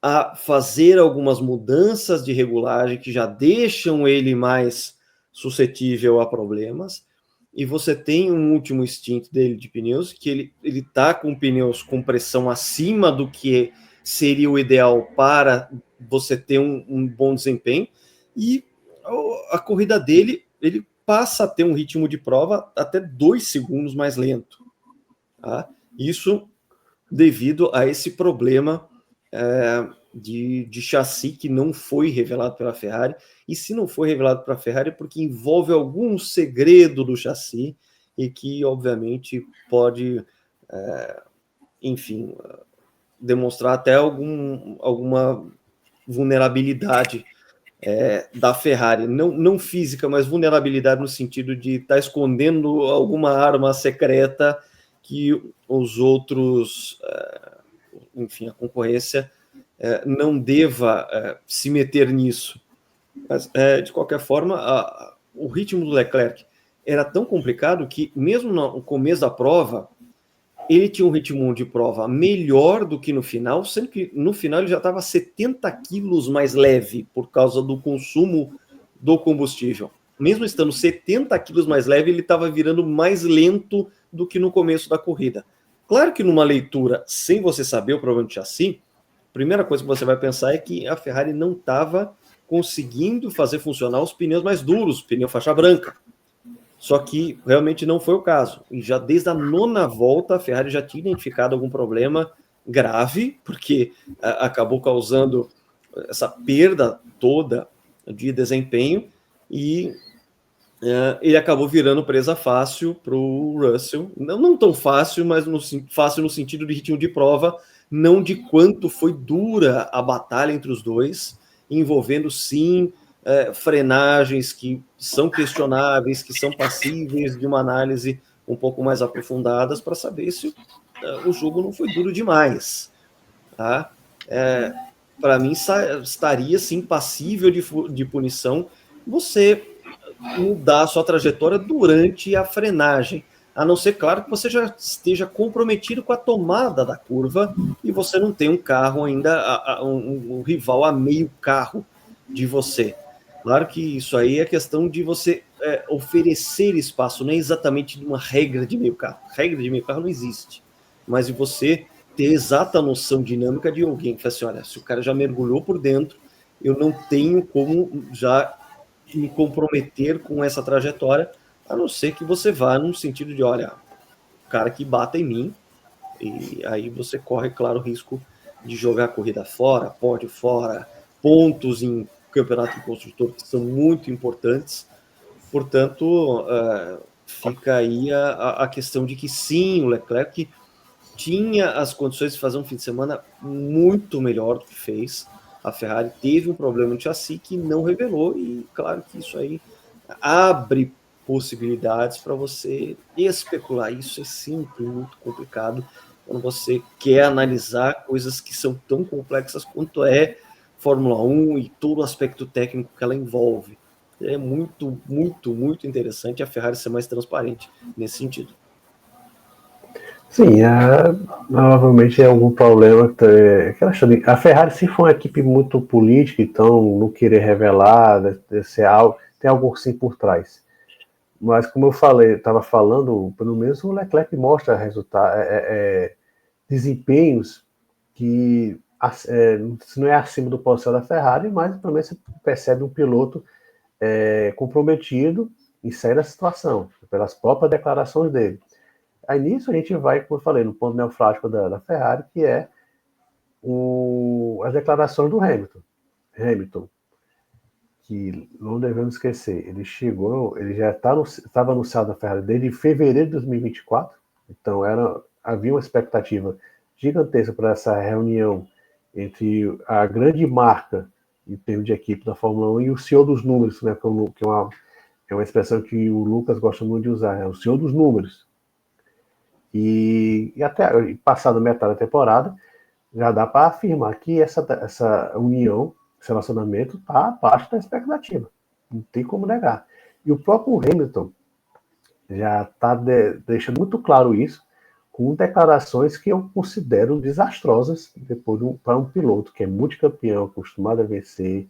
a fazer algumas mudanças de regulagem que já deixam ele mais suscetível a problemas, e você tem um último stint dele de pneus, que ele está com pneus com pressão acima do que seria o ideal para você ter um bom desempenho, e a corrida dele, ele passa a ter um ritmo de prova até 2 segundos mais lento. Isso devido a esse problema de chassi que não foi revelado pela Ferrari. E se não foi revelado pela Ferrari é porque envolve algum segredo do chassi e que, obviamente, pode, demonstrar até alguma vulnerabilidade da Ferrari, não física, mas vulnerabilidade no sentido de estar escondendo alguma arma secreta que os outros, a concorrência não deva se meter nisso. Mas, de qualquer forma, o ritmo do Leclerc era tão complicado que, mesmo no começo da prova, ele tinha um ritmo de prova melhor do que no final, sendo que no final ele já estava 70 quilos mais leve por causa do consumo do combustível. Mesmo estando 70 quilos mais leve, ele estava virando mais lento do que no começo da corrida. Claro que numa leitura, sem você saber o problema do chassi, a primeira coisa que você vai pensar é que a Ferrari não estava conseguindo fazer funcionar os pneus mais duros, pneu faixa branca. Só que realmente não foi o caso. E já desde a 9ª volta, a Ferrari já tinha identificado algum problema grave, porque acabou causando essa perda toda de desempenho, e ele acabou virando presa fácil para o Russell. Não tão fácil, mas fácil no sentido de ritmo de prova, não de quanto foi dura a batalha entre os dois, envolvendo sim frenagens que são questionáveis, que são passíveis de uma análise um pouco mais aprofundadas para saber se o jogo não foi duro demais. Tá? Para mim, estaria sim passível de punição você mudar a sua trajetória durante a frenagem, a não ser, claro, que você já esteja comprometido com a tomada da curva e você não tem um carro ainda, um rival a meio carro de você. Claro que isso aí é questão de você oferecer espaço, não é exatamente de uma regra de meio carro. Regra de meio carro não existe, mas de você ter exata noção dinâmica de alguém que fala assim, olha, se o cara já mergulhou por dentro, eu não tenho como já me comprometer com essa trajetória, a não ser que você vá num sentido de, olha, o cara que bata em mim, e aí você corre, claro, o risco de jogar a corrida fora, pódio fora, pontos em campeonato de construtor que são muito importantes. Portanto, fica aí a questão de que sim, o Leclerc tinha as condições de fazer um fim de semana muito melhor do que fez. A Ferrari teve um problema no chassi que não revelou, e claro que isso aí abre possibilidades para você especular. Isso é sempre muito complicado quando você quer analisar coisas que são tão complexas quanto é Fórmula 1 e todo o aspecto técnico que ela envolve. É muito, muito, muito interessante a Ferrari ser mais transparente nesse sentido. Sim, provavelmente é algum problema. A Ferrari, se for uma equipe muito política, então não querer revelar, ser algo, tem algo sim por trás. Mas como eu falei, estava falando, pelo menos o Leclerc mostra desempenhos que não é acima do potencial da Ferrari, mas pelo menos você percebe um piloto comprometido em sair da situação, pelas próprias declarações dele. Aí nisso a gente vai, como eu falei, no ponto neofrágico da Ferrari, que é as declarações do Hamilton. Hamilton, que não devemos esquecer, ele já estava anunciado na Ferrari desde fevereiro de 2024, então havia uma expectativa gigantesca para essa reunião entre a grande marca em termos de equipe da Fórmula 1 e o senhor dos números, né, que é uma expressão que o Lucas gosta muito de usar, é o senhor dos números. E até passado metade da temporada, já dá para afirmar que essa união, esse relacionamento, está abaixo da expectativa. Não tem como negar. E o próprio Hamilton já está deixando muito claro isso, com declarações que eu considero desastrosas para um piloto que é multicampeão, acostumado a vencer.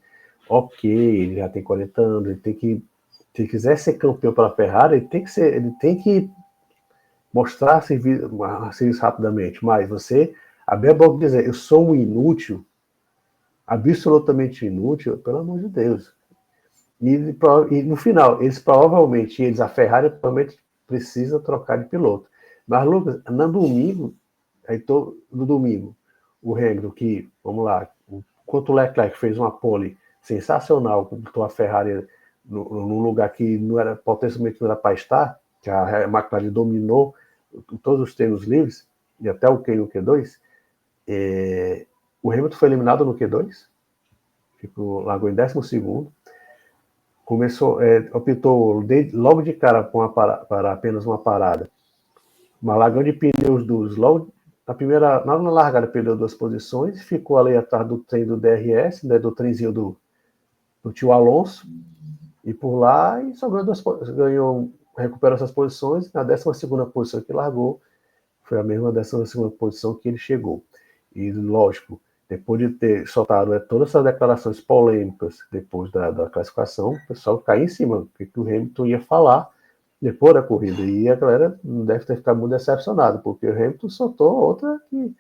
Ok, ele já tem 40 anos, ele tem que, se ele quiser ser campeão pela Ferrari, ele tem que mostrar serviço rapidamente, mas você abrir a boca e dizer, eu sou um inútil, absolutamente inútil, pelo amor de Deus. E no final, a Ferrari provavelmente precisa trocar de piloto. Mas, Lucas, no domingo, o Hamilton, que, vamos lá, enquanto o Leclerc fez uma pole sensacional, botou a Ferrari num lugar que não era, potencialmente não era para estar, que a McLaren dominou todos os treinos livres, e até o Q2, o Hamilton foi eliminado no Q2, largou em 12º, optou logo de cara para apenas uma parada, uma largada de pneus duros, logo na largada perdeu 2 posições, ficou ali atrás do trem do DRS, né, do trenzinho do tio Alonso, e por lá, e só recuperou essas posições, na 12ª posição que largou, foi a mesma 12ª posição que ele chegou. E, lógico, depois de ter soltado todas essas declarações polêmicas depois da classificação, o pessoal caiu em cima, o que o Hamilton ia falar depois da corrida. E a galera deve ter ficado muito decepcionada, porque o Hamilton soltou outra que,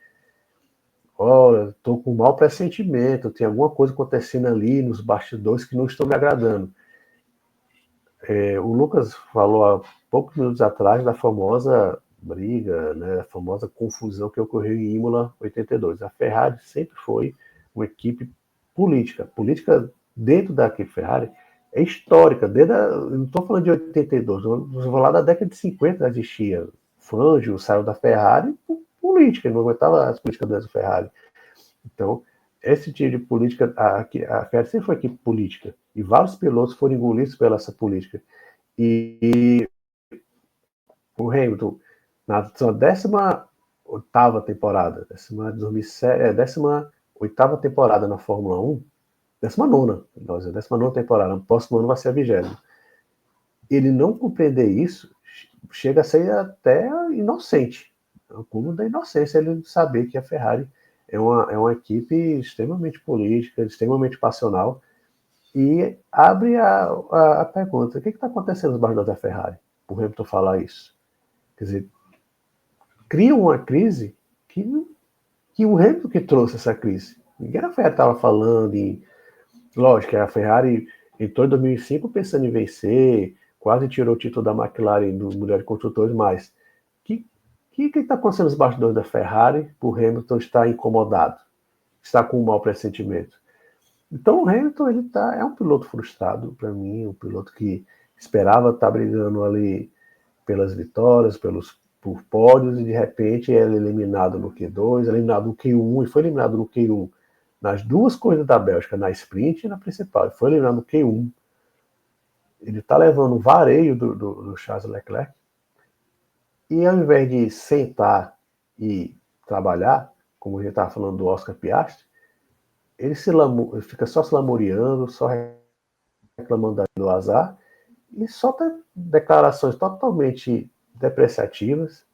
olha, estou com um mau pressentimento, tem alguma coisa acontecendo ali nos bastidores que não estão me agradando. O Lucas falou há poucos minutos atrás da famosa briga, né, a famosa confusão que ocorreu em Imola 82. A Ferrari sempre foi uma equipe política dentro da equipe Ferrari é histórica, não estou falando de 82, vou lá da década de 50 já existia. Fangio saiu da Ferrari por política, ele não aguentava as políticas da Ferrari. Então, esse tipo de política, a Ferrari sempre foi equipe política, e vários pilotos foram engolidos pela essa política. E o Hamilton, na sua 18ª temporada, 18ª temporada na Fórmula 1, 19ª temporada, no próximo ano vai ser a 20ª. Ele não compreender isso chega a ser até inocente. É o cúmulo da inocência ele saber que a Ferrari é uma equipe extremamente política, extremamente passional, e abre a pergunta: o que está acontecendo nos bastidores da Ferrari? Por Hamilton falar isso. Quer dizer, cria uma crise que o Hamilton que trouxe essa crise. Ninguém na Ferrari estava falando em... Lógico que a Ferrari entrou em 2005 pensando em vencer, quase tirou o título da McLaren do Mundial de Construtores, mas o que está acontecendo nos bastidores da Ferrari por Hamilton estar incomodado, está com um mau pressentimento? Então o Hamilton é um piloto frustrado para mim, um piloto que esperava estar brigando ali pelas vitórias, por pódios, e de repente ele é eliminado no Q2, eliminado no Q1, e foi eliminado no Q1 nas duas corridas da Bélgica, na sprint e na principal. Foi eliminado no Q1. Ele está levando o vareio do Charles Leclerc, e ao invés de sentar e trabalhar, como a gente estava falando do Oscar Piastri, ele fica só se lamuriando, só reclamando do azar, e solta declarações totalmente depreciativas,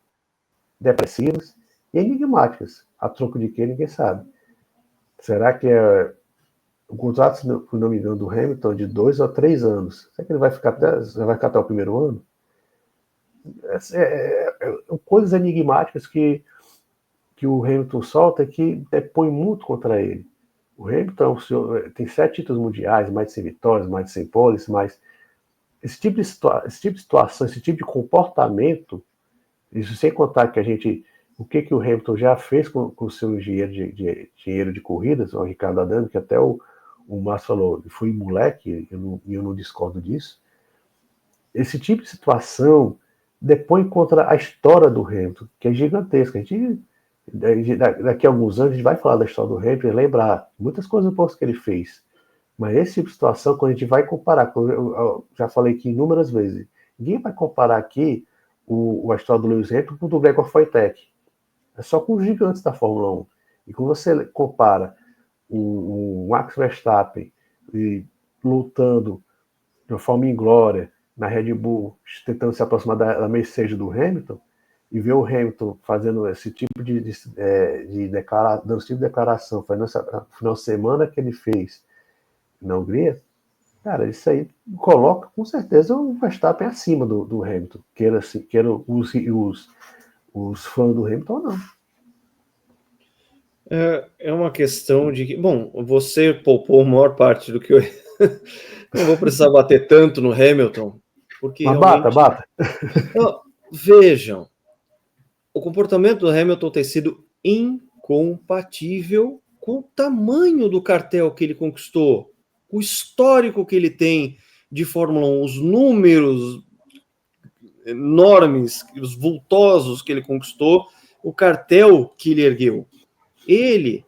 depressivas e enigmáticas. A troco de quê, ninguém sabe. Será que o contrato, se não me engano, do Hamilton de 2 a 3 anos? Será que ele vai ficar até o primeiro ano? Coisas enigmáticas que o Hamilton solta que põe muito contra ele. O Hamilton tem 7 títulos mundiais, mais de 100 vitórias, mais de 100 poles, mas esse tipo de situação, esse tipo de comportamento, isso sem contar o que o Hamilton já fez com o seu engenheiro de corridas, o Ricardo Adame, que até o Márcio falou, foi moleque, e eu não discordo disso. Esse tipo de situação depõe contra a história do Hamilton, que é gigantesca. Daqui a alguns anos a gente vai falar da história do Hamilton e lembrar muitas coisas boas que ele fez. Mas esse tipo de situação, quando a gente vai comparar, eu já falei aqui inúmeras vezes, ninguém vai comparar aqui a história do Lewis Hamilton com o do Gregor Wojtek. É só com os gigantes da Fórmula 1. E quando você compara o Max Verstappen lutando de uma forma inglória na Red Bull, tentando se aproximar da Mercedes do Hamilton, e ver o Hamilton fazendo esse tipo dando esse tipo de declaração, fazendo essa final de semana que ele fez na Hungria, cara, isso aí coloca com certeza o Verstappen acima do Hamilton, queira os fãs do Hamilton ou não. É uma questão de que, bom, você poupou a maior parte do que eu não vou precisar bater tanto no Hamilton, porque mas realmente... bata. Não, vejam, o comportamento do Hamilton tem sido incompatível com o tamanho do cartel que ele conquistou, o histórico que ele tem de Fórmula 1, os números enormes, os vultosos que ele conquistou, o cartel que ele ergueu. Ele,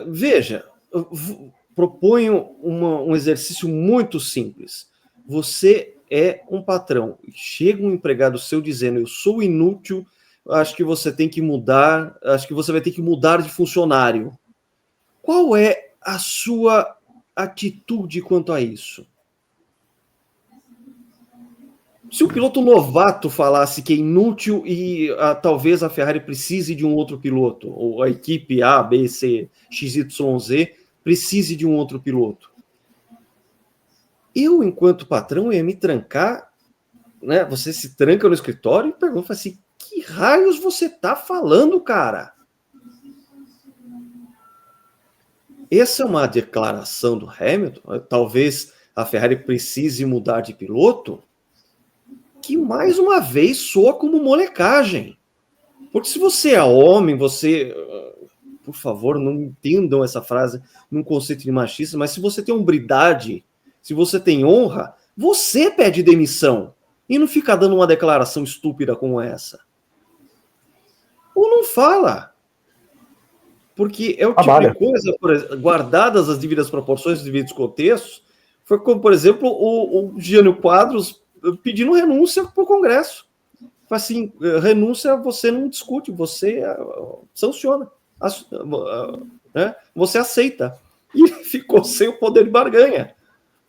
veja, proponho um exercício muito simples. Você é um patrão, chega um empregado seu dizendo: eu sou inútil, acho que você tem que mudar, acho que você vai ter que mudar de funcionário. Qual é a sua atitude quanto a isso? Se o piloto novato falasse que é inútil e talvez a Ferrari precise de um outro piloto, ou a equipe A, B, C, XYZ precise de um outro piloto, eu, enquanto patrão, ia me trancar, né? Você se tranca no escritório e pergunta assim: que raios você tá falando, cara? Essa é uma declaração do Hamilton. Talvez a Ferrari precise mudar de piloto, que mais uma vez soa como molecagem. Porque se você é homem, por favor, não entendam essa frase num conceito de machista, mas se você tem hombridade, se você tem honra, você pede demissão e não fica dando uma declaração estúpida como essa. Ou não fala. Porque é o tipo de coisa, por exemplo, guardadas as devidas proporções, os devidos contextos, foi como, por exemplo, o Jânio Quadros pedindo renúncia para o Congresso. Assim, renúncia você não discute, você sanciona, né? Você aceita. E ficou sem o poder de barganha,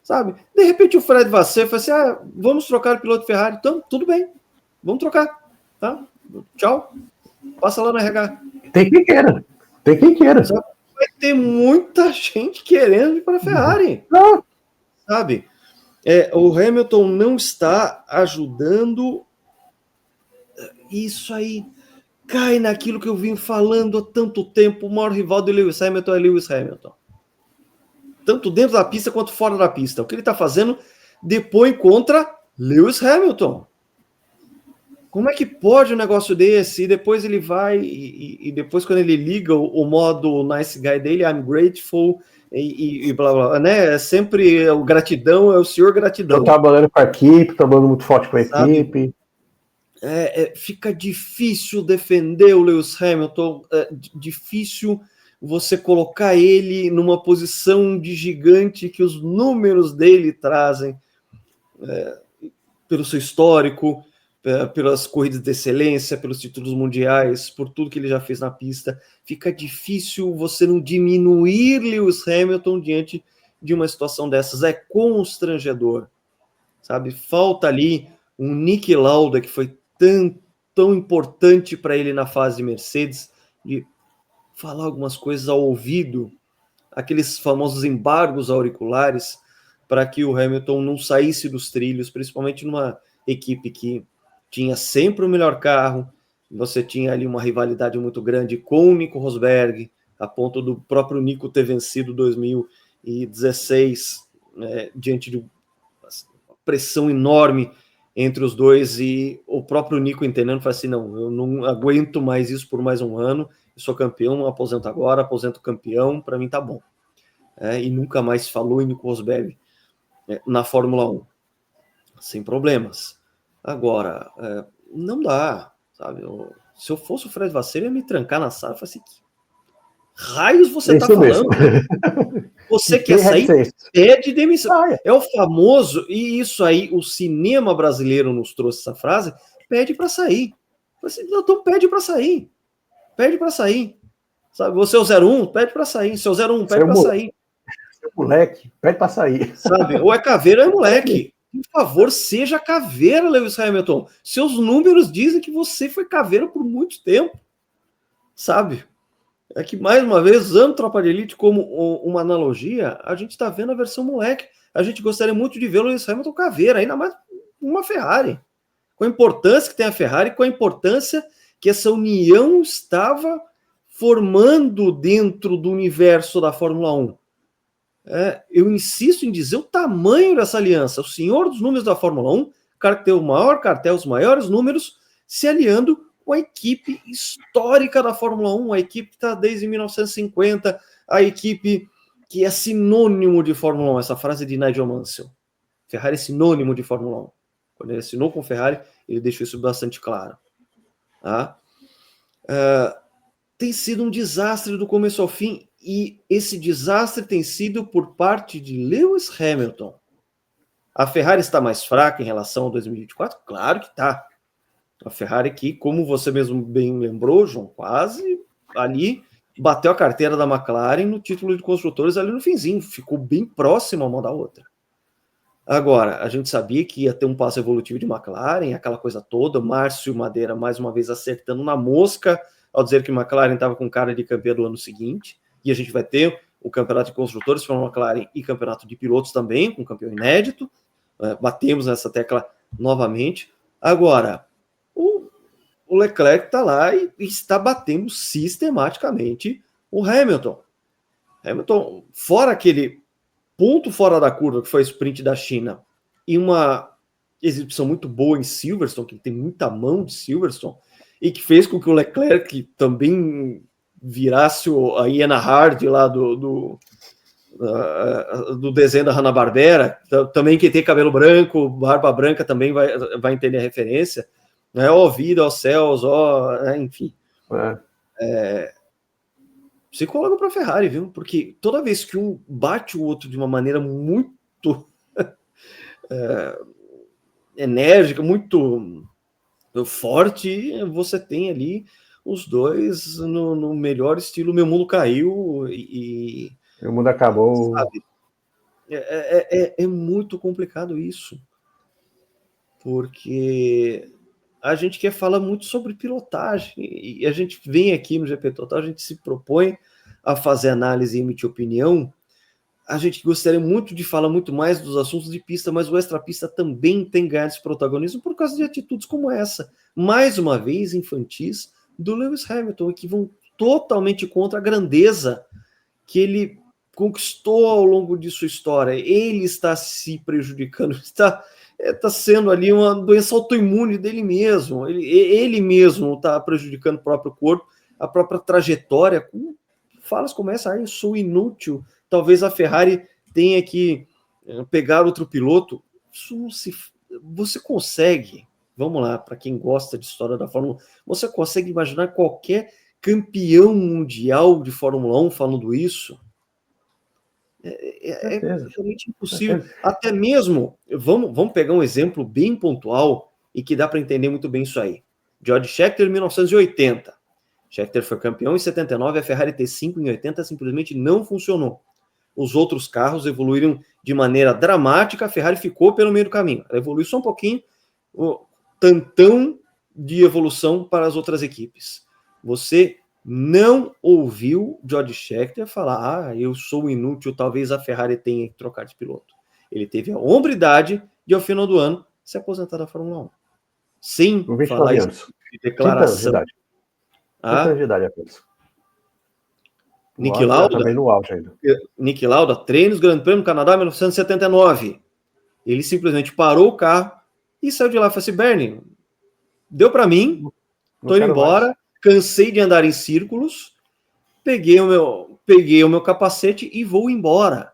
sabe? De repente o Fred Vasseur falou assim, vamos trocar o piloto Ferrari. Então, tudo bem, vamos trocar, tá? Tchau, passa lá no RH. Tem quem queira. Vai ter muita gente querendo ir para a Ferrari, sabe? O Hamilton não está ajudando. Isso aí cai naquilo que eu vim falando há tanto tempo. O maior rival de Lewis Hamilton é Lewis Hamilton. Tanto dentro da pista quanto fora da pista. O que ele está fazendo depõe contra Lewis Hamilton. Como é que pode um negócio desse? E depois ele vai, e depois quando ele liga o modo nice guy dele, I'm grateful, e blá blá, né? É sempre o gratidão, é o senhor gratidão. Tô trabalhando com a equipe, trabalhando muito forte com a equipe. Fica difícil defender o Lewis Hamilton, difícil você colocar ele numa posição de gigante que os números dele trazem, pelo seu histórico, pelas corridas de excelência, pelos títulos mundiais, por tudo que ele já fez na pista. Fica difícil você não diminuir Lewis Hamilton diante de uma situação dessas. É constrangedor, sabe? Falta ali um Niki Lauda, que foi tão importante para ele na fase de Mercedes, de falar algumas coisas ao ouvido, aqueles famosos embargos auriculares, para que o Hamilton não saísse dos trilhos, principalmente numa equipe que tinha sempre o melhor carro. Você tinha ali uma rivalidade muito grande com o Nico Rosberg, a ponto do próprio Nico ter vencido 2016, diante de uma pressão enorme entre os dois, e o próprio Nico entendendo, falou assim, não, eu não aguento mais isso por mais um ano, eu sou campeão, não aposento agora, aposento campeão, para mim tá bom. E nunca mais falou em Nico Rosberg na Fórmula 1, sem problemas. Agora, não dá, sabe? Se eu fosse o Fred Vasseur, ia me trancar na sala e falar assim, que raios você tá falando? Você quer sair? Pede demissão. É o famoso, e isso aí, o cinema brasileiro nos trouxe essa frase, pede para sair. Então pede para sair. Pede para sair. Sabe? Você é o 01, pede para sair. Seu 01, pede para sair. Seu moleque, pede para sair. Sabe? Ou é caveira ou é moleque. Por favor, seja caveira, Lewis Hamilton. Seus números dizem que você foi caveira por muito tempo. Sabe? É que, mais uma vez, usando Tropa de Elite como uma analogia, a gente está vendo a versão moleque. A gente gostaria muito de ver o Lewis Hamilton caveira, ainda mais uma Ferrari. Com a importância que tem a Ferrari, com a importância que essa união estava formando dentro do universo da Fórmula 1. Eu insisto em dizer o tamanho dessa aliança. O senhor dos números da Fórmula 1, o cara que tem o maior cartel, os maiores números, se aliando com a equipe histórica da Fórmula 1, a equipe que está desde 1950, a equipe que é sinônimo de Fórmula 1, essa frase de Nigel Mansell. Ferrari é sinônimo de Fórmula 1. Quando ele assinou com Ferrari, ele deixou isso bastante claro. Tá? Tem sido um desastre do começo ao fim, e esse desastre tem sido por parte de Lewis Hamilton. A Ferrari está mais fraca em relação ao 2024? Claro que está. A Ferrari que, como você mesmo bem lembrou, João, quase ali bateu a carteira da McLaren no título de construtores ali no finzinho, ficou bem próximo uma da outra. Agora, a gente sabia que ia ter um passo evolutivo de McLaren, aquela coisa toda, Márcio Madeira mais uma vez acertando na mosca ao dizer que McLaren estava com cara de campeão do ano seguinte, e a gente vai ter o campeonato de construtores para a McLaren e campeonato de pilotos também, com campeão inédito, batemos nessa tecla novamente. Agora, o Leclerc está lá e está batendo sistematicamente o Hamilton. Hamilton, fora aquele ponto fora da curva, que foi o sprint da China, e uma exibição muito boa em Silverstone, que tem muita mão de Silverstone, e que fez com que o Leclerc também virasse a Ian Hard lá do do desenho da Hanna-Barbera, também quem tem cabelo branco, barba branca também vai entender a referência, né? Ó vida, ó céus, enfim. Psicólogo para Ferrari, viu? Porque toda vez que um bate o outro de uma maneira muito enérgica, muito forte, você tem ali os dois no melhor estilo Meu Mundo Caiu e o mundo acabou. Sabe? É muito complicado isso, porque a gente quer falar muito sobre pilotagem e a gente vem aqui no GP Total, a gente se propõe a fazer análise e emitir opinião. A gente gostaria muito de falar muito mais dos assuntos de pista, mas o extra-pista também tem ganhado esse protagonismo por causa de atitudes como essa, mais uma vez infantis, do Lewis Hamilton, que vão totalmente contra a grandeza que ele conquistou ao longo de sua história. Ele está se prejudicando, está sendo ali uma doença autoimune dele mesmo. Ele mesmo está prejudicando o próprio corpo, a própria trajetória, com falas como essa, eu sou inútil, talvez a Ferrari tenha que pegar outro piloto. Você consegue, vamos lá, para quem gosta de história da Fórmula 1, você consegue imaginar qualquer campeão mundial de Fórmula 1 falando isso? É realmente impossível. Até mesmo, vamos pegar um exemplo bem pontual e que dá para entender muito bem isso aí. George Scheckter, 1980. Scheckter foi campeão em 79, a Ferrari T5 em 80 simplesmente não funcionou. Os outros carros evoluíram de maneira dramática, a Ferrari ficou pelo meio do caminho. Ela evoluiu só um pouquinho, o tantão de evolução para as outras equipes. Você não ouviu George Scheckter falar, eu sou inútil, talvez a Ferrari tenha que trocar de piloto. Ele teve a hombridade de, ao final do ano, se aposentar da Fórmula 1. Sem falar isso de declaração. 30 anos de idade apenas. Niki Lauda, também no auge ainda. Niki Lauda, treinos Grande Prêmio do Canadá, 1979. Ele simplesmente parou o carro e saiu de lá e falou assim, Bernie, deu para mim, tô indo embora, mais. Cansei de andar em círculos, peguei o meu capacete e vou embora.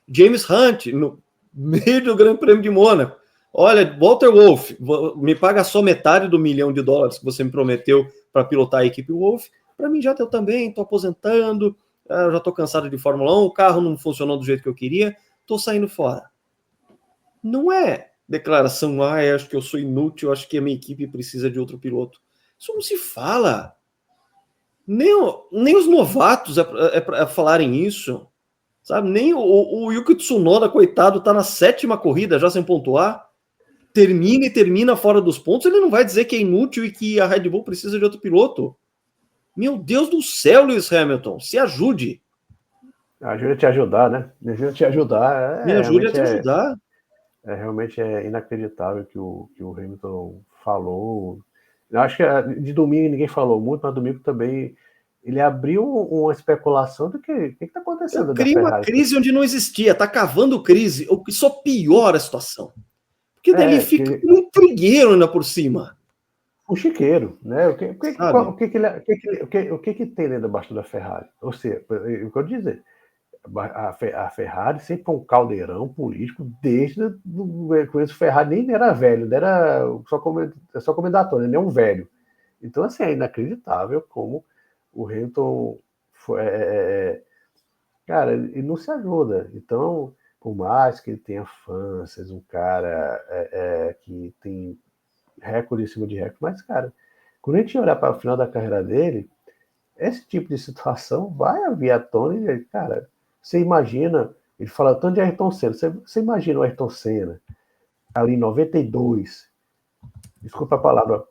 James Hunt, no meio do Grande Prêmio de Mônaco, olha, Walter Wolff, me paga só metade do $1 milhão que você me prometeu para pilotar a equipe Wolff. Para mim já deu também, estou aposentando, já estou cansado de Fórmula 1, o carro não funcionou do jeito que eu queria, estou saindo fora. Não é declaração, acho que eu sou inútil, acho que a minha equipe precisa de outro piloto. Isso não se fala. Nem os novatos é falarem isso. Sabe? Nem o Yuki Tsunoda, coitado, está na 7ª corrida já sem pontuar. Termina fora dos pontos, ele não vai dizer que é inútil e que a Red Bull precisa de outro piloto. Meu Deus do céu, Lewis Hamilton, se ajude. Ajude a te ajudar, né? Ajude a te ajudar. Me ajude a te ajudar. Realmente é inacreditável que o Hamilton falou. Eu acho que de domingo ninguém falou muito, mas domingo também ele abriu uma especulação do que está acontecendo. Cria uma crise onde não existia, está cavando crise, o que só piora a situação. Porque daí ele fica um intrigueiro ainda por cima. Um chiqueiro, né? O que tem dentro baixo da Ferrari? Ou seja, eu quero dizer, a Ferrari sempre foi um caldeirão político desde o Ferrari nem era velho, era só comendatório, ele é um velho. Então, assim, é inacreditável como o Hamilton cara, ele não se ajuda. Então, por mais que ele tenha fãs, seja um cara que tem recorde em cima de recorde, mas, cara, quando a gente olhar para o final da carreira dele, esse tipo de situação vai vir à tona e, cara, você imagina, ele fala tanto de Ayrton Senna, você imagina o Ayrton Senna ali em 92, desculpa a palavra,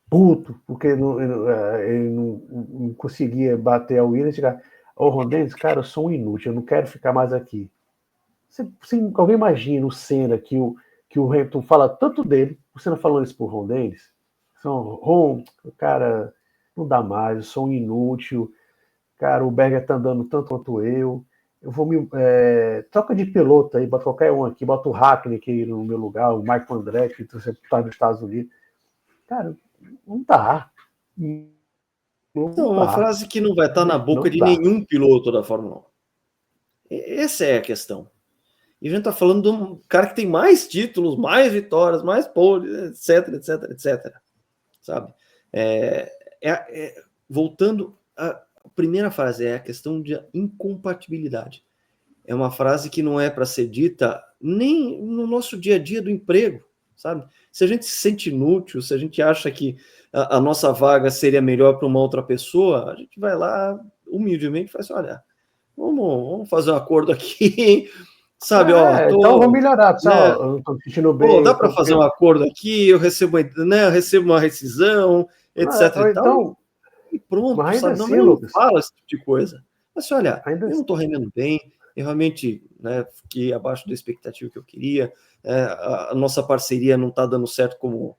puto, porque ele não conseguia bater a Williams e chegar, Ron Dennis, cara, eu sou um inútil, eu não quero ficar mais aqui. Alguém imagina o Senna que o Hamilton fala tanto dele, o Senna falando isso pro Ron Dennis, Ron, cara, não dá mais, eu sou um inútil, cara, o Berger tá andando tanto quanto eu vou troca de piloto aí, bota qualquer um aqui, bota o Hackney aqui no meu lugar, o Michael Andretti, que você tá nos Estados Unidos. Cara, não dá. Uma frase que não vai estar na boca de nenhum piloto da Fórmula 1. Essa é a questão. E a gente está falando de um cara que tem mais títulos, mais vitórias, mais poles, etc, etc. Sabe? Voltando à primeira frase, é a questão de incompatibilidade. É uma frase que não é para ser dita nem no nosso dia a dia do emprego, sabe? Se a gente se sente inútil, se a gente acha que a nossa vaga seria melhor para uma outra pessoa, a gente vai lá humildemente e fala assim, olha, vamos fazer um acordo aqui, sabe? Então vou melhorar, pessoal. Né, eu não estou me sentindo bem. dá para fazer um acordo aqui, eu recebo uma rescisão, etc e então, tal, e pronto, mas ainda sabe? assim, Não Lucas, fala esse tipo de coisa. Mas olha, ainda eu não estou rendendo bem, eu realmente, né, fiquei abaixo da expectativa que eu queria, a nossa parceria não está dando certo como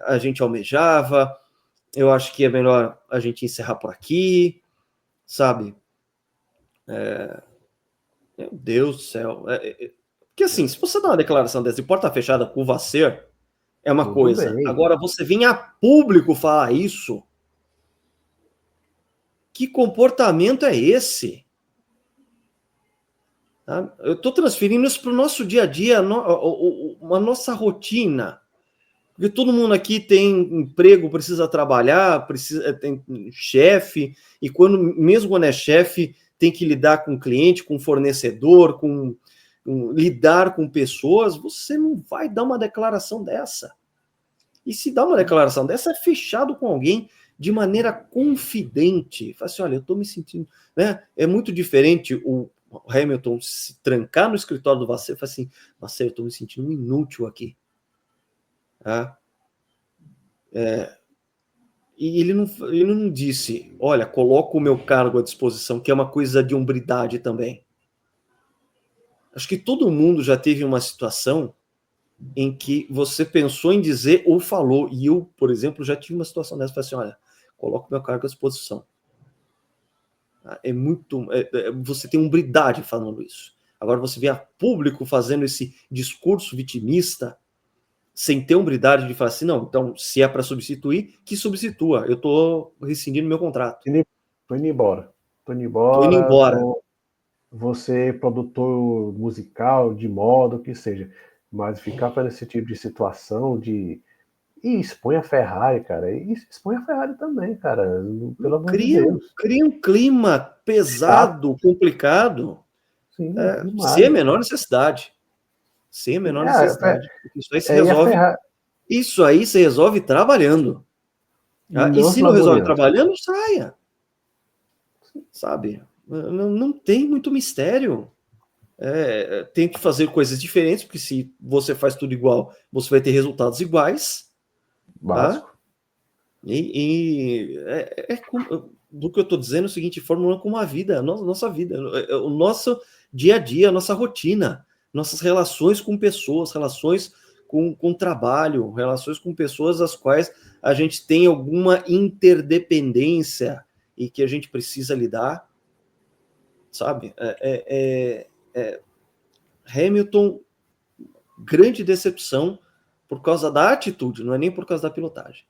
a gente almejava, eu acho que é melhor a gente encerrar por aqui, sabe? Meu Deus do céu. Porque assim, se você dá uma declaração dessa de porta fechada com o Vasser, é uma tudo coisa. bem. Agora, você vir a público falar isso, que comportamento é esse? Tá? Eu estou transferindo isso para o nosso dia a dia, a nossa rotina. Porque todo mundo aqui tem emprego, precisa trabalhar, tem chefe, e mesmo quando é chefe, tem que lidar com cliente, com fornecedor, lidar com pessoas, você não vai dar uma declaração dessa. E se dá uma declaração dessa, é fechado com alguém de maneira confidente. Fala assim, olha, eu estou me sentindo... Né? É muito diferente o Hamilton se trancar no escritório do Vasser e falar assim, Vasser, eu estou me sentindo inútil aqui. Tá? E ele não disse, olha, coloco o meu cargo à disposição, que é uma coisa de hombridade também. Acho que todo mundo já teve uma situação em que você pensou em dizer ou falou, e eu, por exemplo, já tive uma situação dessa, falei assim, olha, coloco o meu cargo à disposição. Você tem hombridade falando isso. Agora você vê a público fazendo esse discurso vitimista, sem ter hombridade de falar assim, não, então, se é para substituir, que substitua. Eu estou rescindindo meu contrato. Estou indo embora. Estou indo embora. Você produtor musical, de moda, o que seja. Mas ficar fazendo esse tipo de situação de... E expõe a Ferrari, cara. E expõe a Ferrari também, cara. Pelo amor de Deus. Cria um clima pesado, complicado. Sim, Sem a demais. menor necessidade. Sem a menor necessidade. Isso aí se E a resolve. Ferrari... Isso aí se resolve trabalhando. Tá? E se não resolve trabalhando, saia. Sabe? Não tem muito mistério. Tem que fazer coisas diferentes, porque se você faz tudo igual, você vai ter resultados iguais. Básico. Tá? Do que eu estou dizendo, é o seguinte, fórmula como a vida, a nossa vida, o nosso dia a dia, a nossa rotina, nossas relações com pessoas, relações com trabalho, relações com pessoas às quais a gente tem alguma interdependência e que a gente precisa lidar, sabe? Hamilton, grande decepção por causa da atitude, não é nem por causa da pilotagem.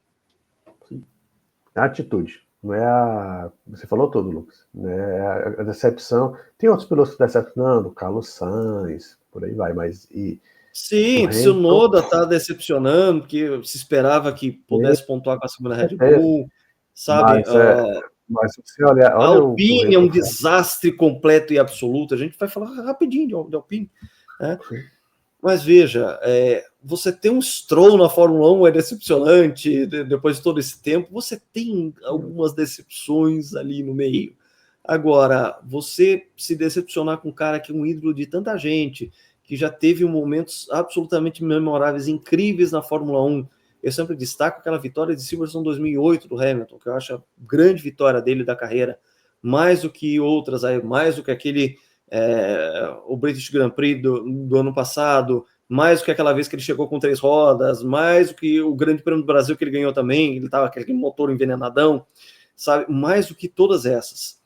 A atitude. Não é a... Você falou tudo, Lucas. Né? A decepção. Tem outros pilotos decepcionando, Carlos Sainz, por aí vai, mas... Sim, o Tsunoda está decepcionando, porque se esperava que pudesse pontuar com a segunda Red Bull, sabe? Mas se olha a Alpine é um desastre completo e absoluto. A gente vai falar rapidinho de Alpine. Né? Mas veja, você tem um Stroll na Fórmula 1 é decepcionante, depois de todo esse tempo, você tem algumas decepções ali no meio. Agora, você se decepcionar com um cara que é um ídolo de tanta gente, que já teve momentos absolutamente memoráveis, incríveis na Fórmula 1, eu sempre destaco aquela vitória de Silverstone 2008 do Hamilton, que eu acho a grande vitória dele da carreira, mais do que outras, mais do que aquele... o British Grand Prix do ano passado, mais do que aquela vez que ele chegou com 3 rodas, mais do que o Grande Prêmio do Brasil que ele ganhou também, ele estava com aquele motor envenenadão, sabe? Mais do que todas essas.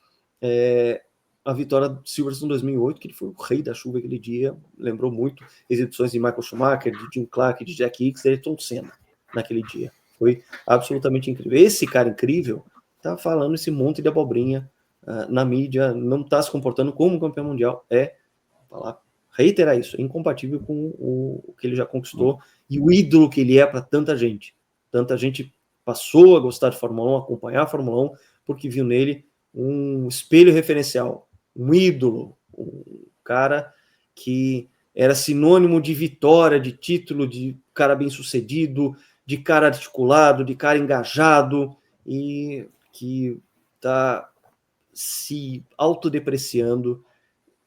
A vitória do Silverstone 2008, que ele foi o rei da chuva aquele dia, lembrou muito exibições de Michael Schumacher, de Jim Clark, de Jack Hicks, de Ayrton Senna naquele dia. Foi absolutamente incrível. Esse cara incrível tá falando esse monte de abobrinha na mídia, não está se comportando como campeão mundial, é falar, reiterar isso, é incompatível com o que ele já conquistou e o ídolo que ele é para tanta gente. Tanta gente passou a gostar de Fórmula 1, acompanhar a Fórmula 1, porque viu nele um espelho referencial, um ídolo, um cara que era sinônimo de vitória, de título, de cara bem-sucedido, de cara articulado, de cara engajado, e que está se autodepreciando,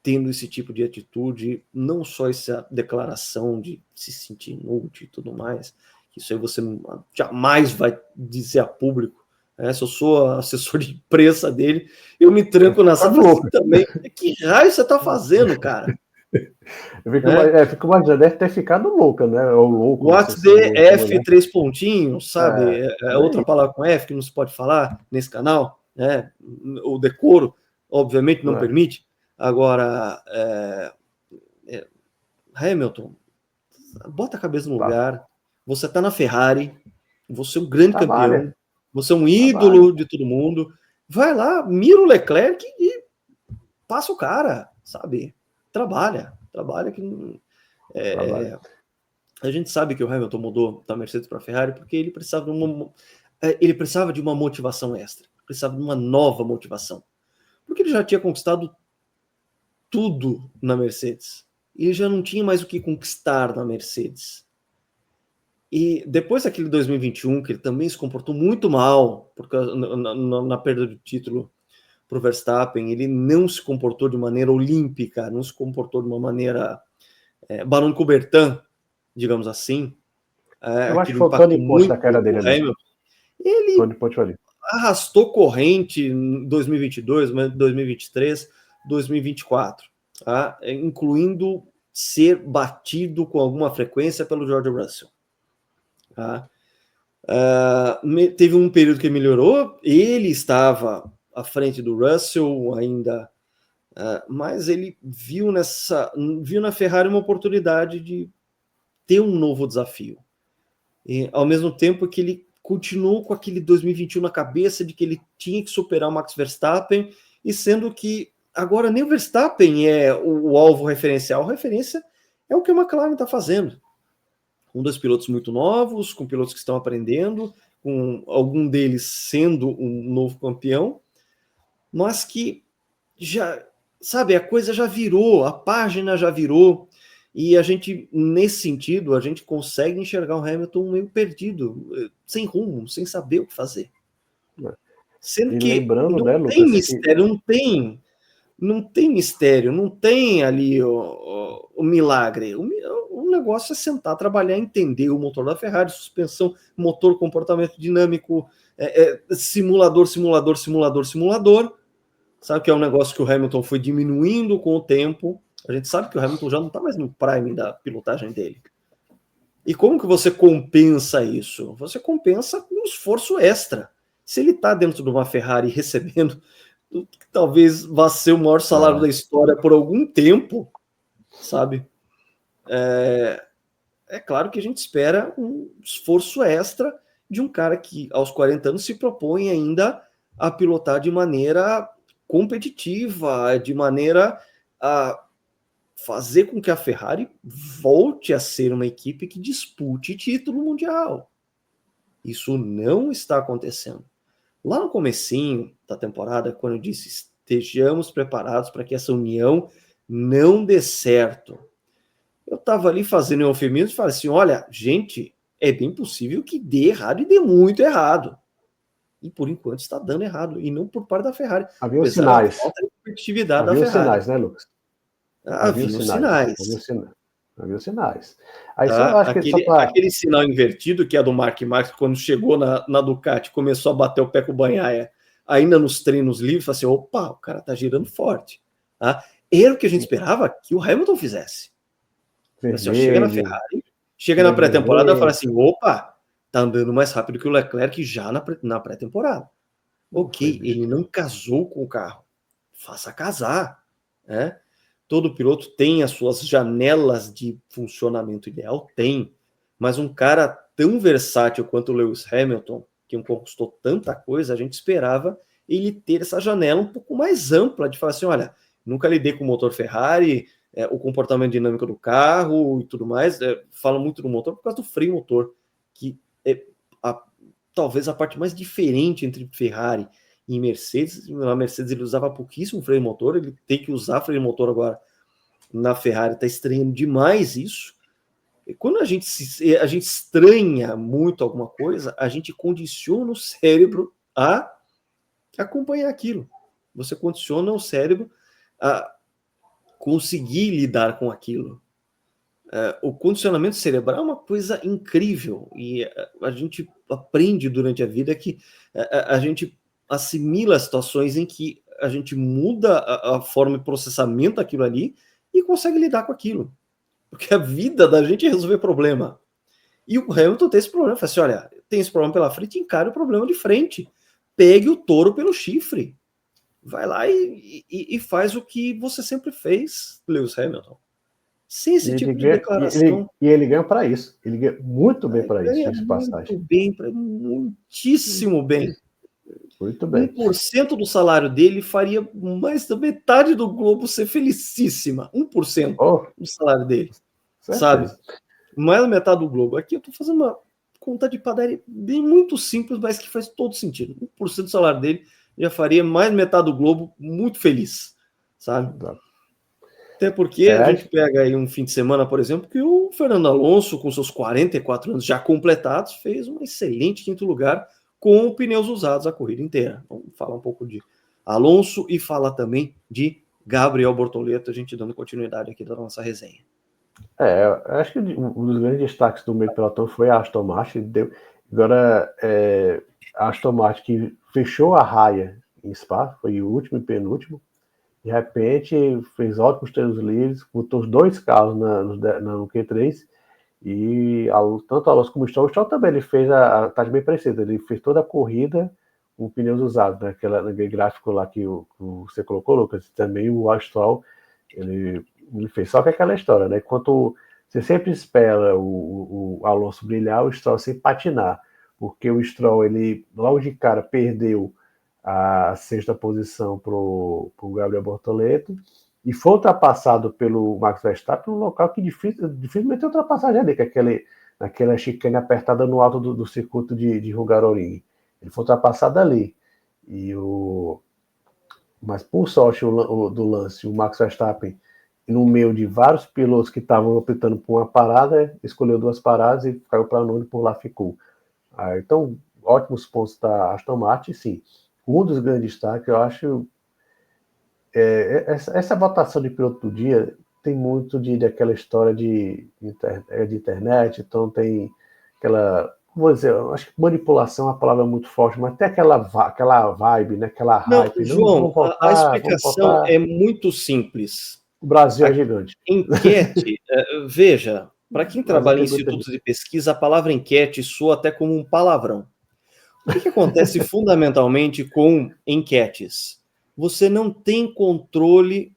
tendo esse tipo de atitude, não só essa declaração de se sentir inútil e tudo mais, isso aí você jamais vai dizer a público, né? Se eu sou assessor de imprensa dele, eu me tranco na sala assim também. Que raio você tá fazendo, cara? Eu fico imaginando, deve ter ficado louca, né? Ou louco. What's the F, 3 pontinhos, sabe? É outra palavra com F que não se pode falar nesse canal, né? O decoro, obviamente, não permite. Agora, Hamilton, bota a cabeça no lugar. Você tá na Ferrari, você é um grande campeão, você é um ídolo de todo mundo. Vai lá, mira o Leclerc e passa o cara, sabe? Trabalha que a gente sabe que o Hamilton mudou da Mercedes para a Ferrari porque ele precisava de uma motivação extra, precisava de uma nova motivação, porque ele já tinha conquistado tudo na Mercedes, ele já não tinha mais o que conquistar na Mercedes. E depois daquele 2021, que ele também se comportou muito mal porque na perda do título para o Verstappen, ele não se comportou de maneira olímpica, não se comportou de uma maneira Barão de Coubertin, digamos assim. Eu acho que foi o Tony Post da cara dele ali. Ele arrastou corrente em 2022, 2023, 2024, tá? Incluindo ser batido com alguma frequência pelo George Russell. Tá? Teve um período que melhorou, ele estava à frente do Russell ainda, mas ele viu na Ferrari uma oportunidade de ter um novo desafio. E, ao mesmo tempo que ele continuou com aquele 2021 na cabeça de que ele tinha que superar o Max Verstappen, e sendo que agora nem o Verstappen é o alvo referencial, a referência é o que a McLaren está fazendo. Com 2 pilotos muito novos, com pilotos que estão aprendendo, com algum deles sendo um novo campeão, mas que já, sabe, a coisa já virou, a página já virou, e a gente, nesse sentido, a gente consegue enxergar o Hamilton meio perdido, sem rumo, sem saber o que fazer. Sendo e que não tem mistério, não tem mistério, não tem ali o milagre. O negócio é sentar, trabalhar, entender o motor da Ferrari, suspensão, motor, comportamento dinâmico, simulador. Sabe que é um negócio que o Hamilton foi diminuindo com o tempo. A gente sabe que o Hamilton já não está mais no prime da pilotagem dele. E como que você compensa isso? Você compensa com um esforço extra. Se ele está dentro de uma Ferrari recebendo, talvez vá ser o maior salário da história por algum tempo, sabe? É claro que a gente espera um esforço extra de um cara que aos 40 anos se propõe ainda a pilotar de maneira competitiva, de maneira a fazer com que a Ferrari volte a ser uma equipe que dispute título mundial. Isso não está acontecendo. Lá no comecinho da temporada, quando eu disse estejamos preparados para que essa união não dê certo, eu estava ali fazendo um eufemismo e falei assim, olha, gente, é bem possível que dê errado e dê muito errado. E por enquanto está dando errado, e não por parte da Ferrari. Havia sinais. Falta de competitividade havia da Ferrari. Sinais, né, Lucas? Havia sinais. Havia sinais. Aí eu acho que aquele sinal invertido, que é do Mark Marques, quando chegou na Ducati, começou a bater o pé com o Bagnaia, ainda nos treinos livres, falou assim, opa, o cara tá girando forte. Tá? Era o que a gente esperava que o Hamilton fizesse. Assim, chega na Ferrari, chega na pré-temporada e fala assim, opa, tá andando mais rápido que o Leclerc já na pré-temporada. Ok, ele não casou com o carro. Faça casar, né? Todo piloto tem as suas janelas de funcionamento ideal, tem. Mas um cara tão versátil quanto o Lewis Hamilton, que conquistou tanta coisa, a gente esperava ele ter essa janela um pouco mais ampla, de falar assim, olha, nunca lidei com o motor Ferrari, o comportamento dinâmico do carro e tudo mais, fala muito do motor por causa do freio motor, que é talvez a parte mais diferente entre Ferrari e Mercedes. Na Mercedes ele usava pouquíssimo freio motor, ele tem que usar freio motor agora na Ferrari, está estranhando demais isso. E quando a gente estranha muito alguma coisa, a gente condiciona o cérebro a acompanhar aquilo. Você condiciona o cérebro a conseguir lidar com aquilo. O condicionamento cerebral é uma coisa incrível e a gente aprende durante a vida que a gente assimila situações em que a gente muda a forma de processamento daquilo ali e consegue lidar com aquilo. Porque a vida da gente é resolver problema. E o Hamilton tem esse problema. Fala assim, olha, tem esse problema pela frente, encare o problema de frente. Pegue o touro pelo chifre. Vai lá e faz o que você sempre fez, Lewis Hamilton. Sem esse tipo de declaração. E ele ganha para isso. Ele ganha muito bem para isso, Ganha muito bem, muitíssimo bem. Muito bem. 1% do salário dele faria mais da metade do Globo ser felicíssima. 1% do salário dele. Certeza. Sabe? Mais da metade do Globo. Aqui eu estou fazendo uma conta de padaria bem muito simples, mas que faz todo sentido. 1% do salário dele já faria mais da metade do Globo muito feliz. Sabe? Até porque a gente pega aí um fim de semana, por exemplo, que o Fernando Alonso, com seus 44 anos já completados, fez um excelente quinto lugar com pneus usados a corrida inteira. Vamos falar um pouco de Alonso e falar também de Gabriel Bortoleto, a gente dando continuidade aqui da nossa resenha. Acho que um dos grandes destaques do meio pelotão foi a Aston Martin. Agora, a Aston Martin que fechou a raia em Spa, foi o último e penúltimo. De repente, fez ótimos treinos livres, botou os dois carros no Q3, e tanto a Alonso como o Stroll também, ele fez tá bem preciso, ele fez toda a corrida com pneus usados, naquele gráfico lá que você colocou, Lucas, também o Stroll, ele fez, só que aquela história, né, enquanto você sempre espera o Alonso brilhar, o Stroll sempre patinar, porque o Stroll, ele logo de cara perdeu a sexta posição para o Gabriel Bortoleto e foi ultrapassado pelo Max Verstappen num local que dificilmente tem ultrapassagem ali, que é naquela chicane apertada no alto do circuito de Hungaroring. Ele foi ultrapassado ali. Mas por sorte do lance, o Max Verstappen, no meio de vários pilotos que estavam optando por uma parada, escolheu duas paradas e caiu para nono e por lá ficou. Então, ótimos pontos da Aston Martin, sim. Um dos grandes destaques, eu acho, essa votação de piloto do dia tem muito daquela história de internet, então tem aquela, vou dizer, eu acho que manipulação é uma palavra muito forte, mas tem aquela vibe, né, aquela hype. João, a explicação é muito simples. O Brasil é gigante. Enquete, veja, para quem trabalha em institutos de pesquisa, a palavra enquete soa até como um palavrão. O que acontece fundamentalmente com enquetes? Você não tem controle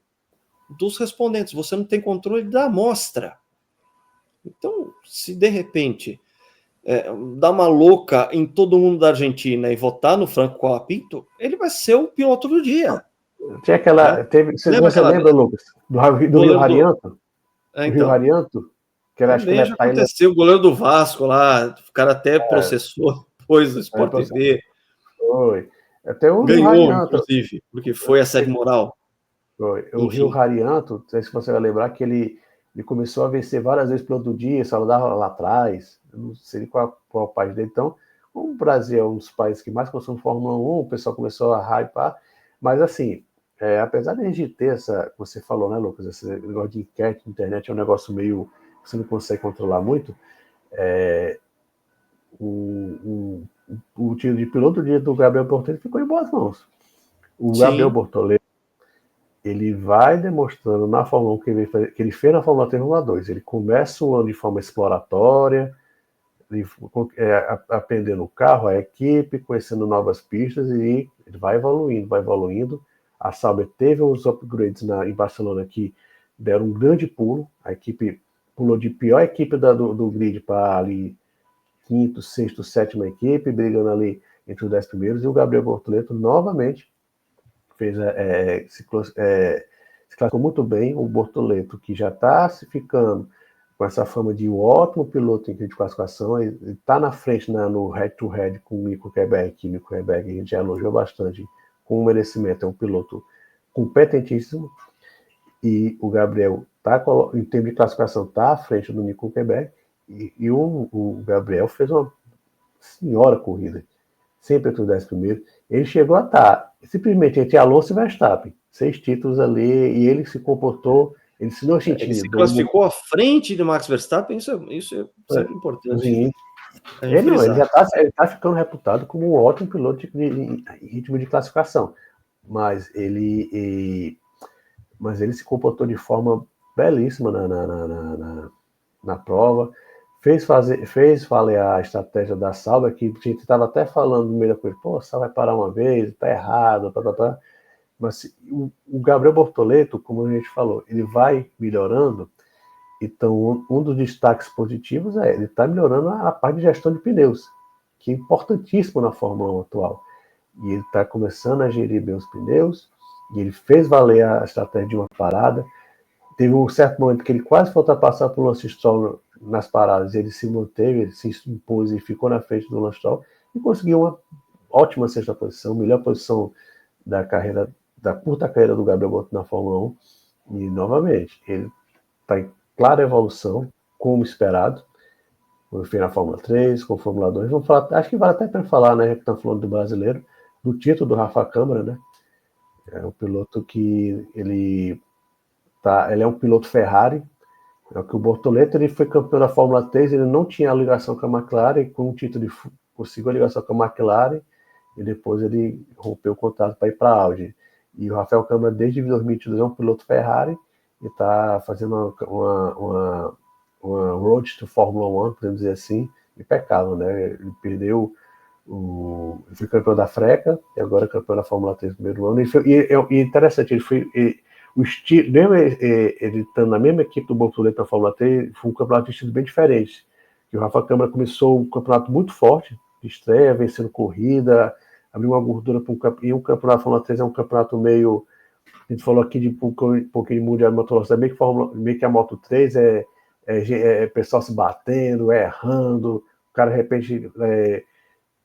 dos respondentes, você não tem controle da amostra. Então, se de repente dar uma louca em todo mundo da Argentina e votar no Franco Colapinto, ele vai ser o piloto do dia. Tinha aquela. Você lembra, Lucas? Do Rio Harianto? Então, o Rio Harianto? Que era, acho que já aconteceu, o goleiro do Vasco lá, o cara até processou depois do Sport TV. Foi. Até o ganhou, inclusive, porque foi assédio moral. Foi. O Rio Harianto, não sei se você vai lembrar, que ele começou a vencer várias vezes pelo outro dia, saludava lá atrás, eu não sei qual o país dele. Então, o Brasil é um dos países que mais consome Fórmula 1, o pessoal começou a hypar, mas assim, apesar de a gente ter essa, você falou, né, Lucas, esse negócio de enquete na internet é um negócio meio, você não consegue controlar muito, o tiro de piloto do Gabriel Bortoleto ficou em boas mãos. O Gabriel Bortoleto, ele vai demonstrando na Fórmula 1 que ele fez na Fórmula 3 e Fórmula 2. Ele começa o ano de forma exploratória, aprendendo o carro, a equipe, conhecendo novas pistas, e ele vai evoluindo. A Sauber teve uns upgrades em Barcelona que deram um grande pulo. A equipe pulou de pior equipe do grid para ali quinto, sexto, sétima equipe, brigando ali entre os 10 primeiros, e o Gabriel Bortoleto novamente se classificou muito bem. O Bortoleto, que já está se ficando com essa fama de um ótimo piloto em de classificação, ele está na frente no head-to-head com o Nico Hülkenberg. Nico Hülkenberg a gente já elogiou bastante, com merecimento, é um piloto competentíssimo. E o Gabriel, em termos de classificação, está à frente do Nico Hülkenberg. E o Gabriel fez uma senhora corrida, sempre entre os 10 primeiros. Ele chegou a estar simplesmente entre Alonso e Verstappen, 6 títulos ali, e ele se comportou, ele se não Ele se classificou à frente de Max Verstappen, isso é sempre importante. Sim. Ele já está ficando reputado como um ótimo piloto em ritmo de classificação, mas ele se comportou de forma belíssima na prova, fez valer a estratégia da Sauber, que a gente estava até falando no meio da coisa, pô, a Sauber vai parar uma vez, está errado, mas o Gabriel Bortoleto, como a gente falou, ele vai melhorando. Então, um dos destaques positivos ele está melhorando a parte de gestão de pneus, que é importantíssimo na Fórmula 1 atual. E ele está começando a gerir bem os pneus, e ele fez valer a estratégia de uma parada. Teve um certo momento que ele quase foi ultrapassar por Lance Stroll nas paradas, ele se manteve, ele se impôs e ficou na frente do Lance Stroll, e conseguiu uma ótima sexta posição, melhor posição da curta carreira do Gabriel Bortoleto na Fórmula 1. E, novamente, ele está em clara evolução, como esperado. Foi na Fórmula 3, com a Fórmula 2. Vamos falar, acho que vale até para falar, né, já que estamos falando do brasileiro, do título do Rafa Câmara, né? É um piloto que ele é um piloto Ferrari. É que o Bortoleto, ele foi campeão da Fórmula 3, ele não tinha a ligação com a McLaren, com o título conseguiu a ligação com a McLaren, e depois ele rompeu o contrato para ir para a Audi. E o Rafael Câmara, desde 2022, é um piloto Ferrari, e está fazendo uma road to Fórmula 1, podemos dizer assim, impecável, né? Ele perdeu ele foi campeão da Freca, e agora é campeão da Fórmula 3 no primeiro ano. E interessante, o estilo, mesmo ele estando na mesma equipe do Bortoleto da Fórmula 3, foi um campeonato de estilo bem diferente. Que o Rafa Câmara começou um campeonato muito forte, de estreia, vencendo corrida, abriu uma gordura para um campeonato da Fórmula 3, é um campeonato meio. A gente falou aqui de um pouquinho de mundial de motorista, meio que a Moto 3 é pessoal se batendo, errando, o cara de repente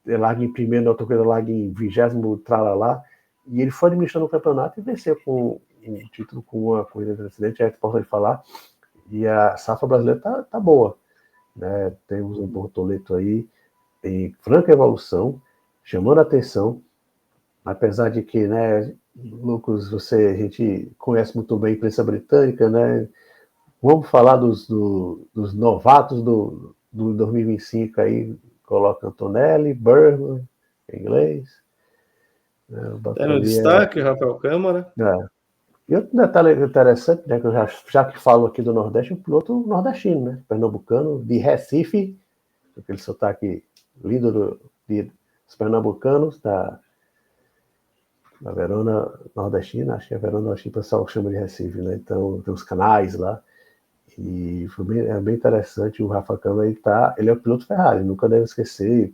larga em primeiro, na outra coisa larga em 20º, tralalá, e ele foi administrando o campeonato e venceu com um título, com uma corrida de acidente, é importante falar, e a safra brasileira tá boa, né? Temos um Bortoleto aí em franca evolução, chamando a atenção, apesar de que, né, Lucas, a gente conhece muito bem a imprensa britânica, né? Vamos falar dos novatos do 2025 aí, coloca Antonelli, Bergman, em inglês. Tá no destaque, Rafael Câmara. E outro detalhe interessante, né, que eu já que falo aqui do Nordeste, um piloto nordestino, né, pernambucano, de Recife, aquele sotaque lindo dos pernambucanos, da Verona Nordestina, acho que é Verona Nordestina, o pessoal chama de Recife, né, então tem os canais lá, e é bem interessante. O Rafa Câmara, ele é o piloto Ferrari, nunca deve esquecer,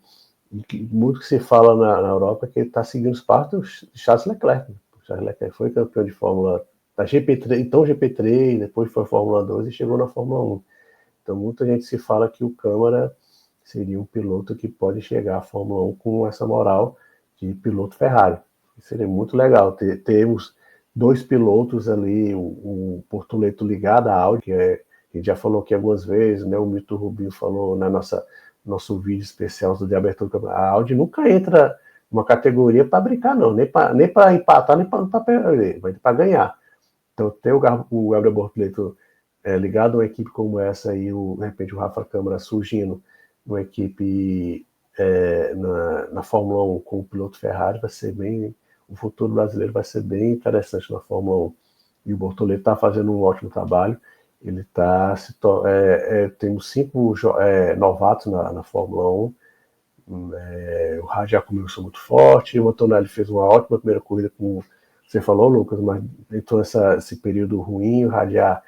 e muito que se fala na Europa é que ele está seguindo os passos de Charles Leclerc. Charles Leclerc foi campeão de Fórmula da GP3, então GP3, depois foi Fórmula 2 e chegou na Fórmula 1. Então muita gente se fala que o Câmara seria um piloto que pode chegar à Fórmula 1 com essa moral de piloto Ferrari. Seria muito legal. Temos 2 pilotos ali, o Bortoleto ligado à Audi, que a gente já falou aqui algumas vezes, né? O Milton Rubinho falou na nosso vídeo especial de abertura do campeonato. A Audi nunca entra numa categoria para brincar, não, nem para empatar, nem para perder, vai para ganhar. Então, ter o Gabriel Bortoleto ligado a uma equipe como essa e, de repente, o Rafa Câmara surgindo numa equipe na Fórmula 1 com o piloto Ferrari, vai ser bem. O futuro brasileiro vai ser bem interessante na Fórmula 1. E o Bortoleto está fazendo um ótimo trabalho. Ele está temos 5 novatos na Fórmula 1. O Radiá começou muito forte. O Antonelli fez uma ótima primeira corrida, como você falou, Lucas, mas entrou esse período ruim. O Radiá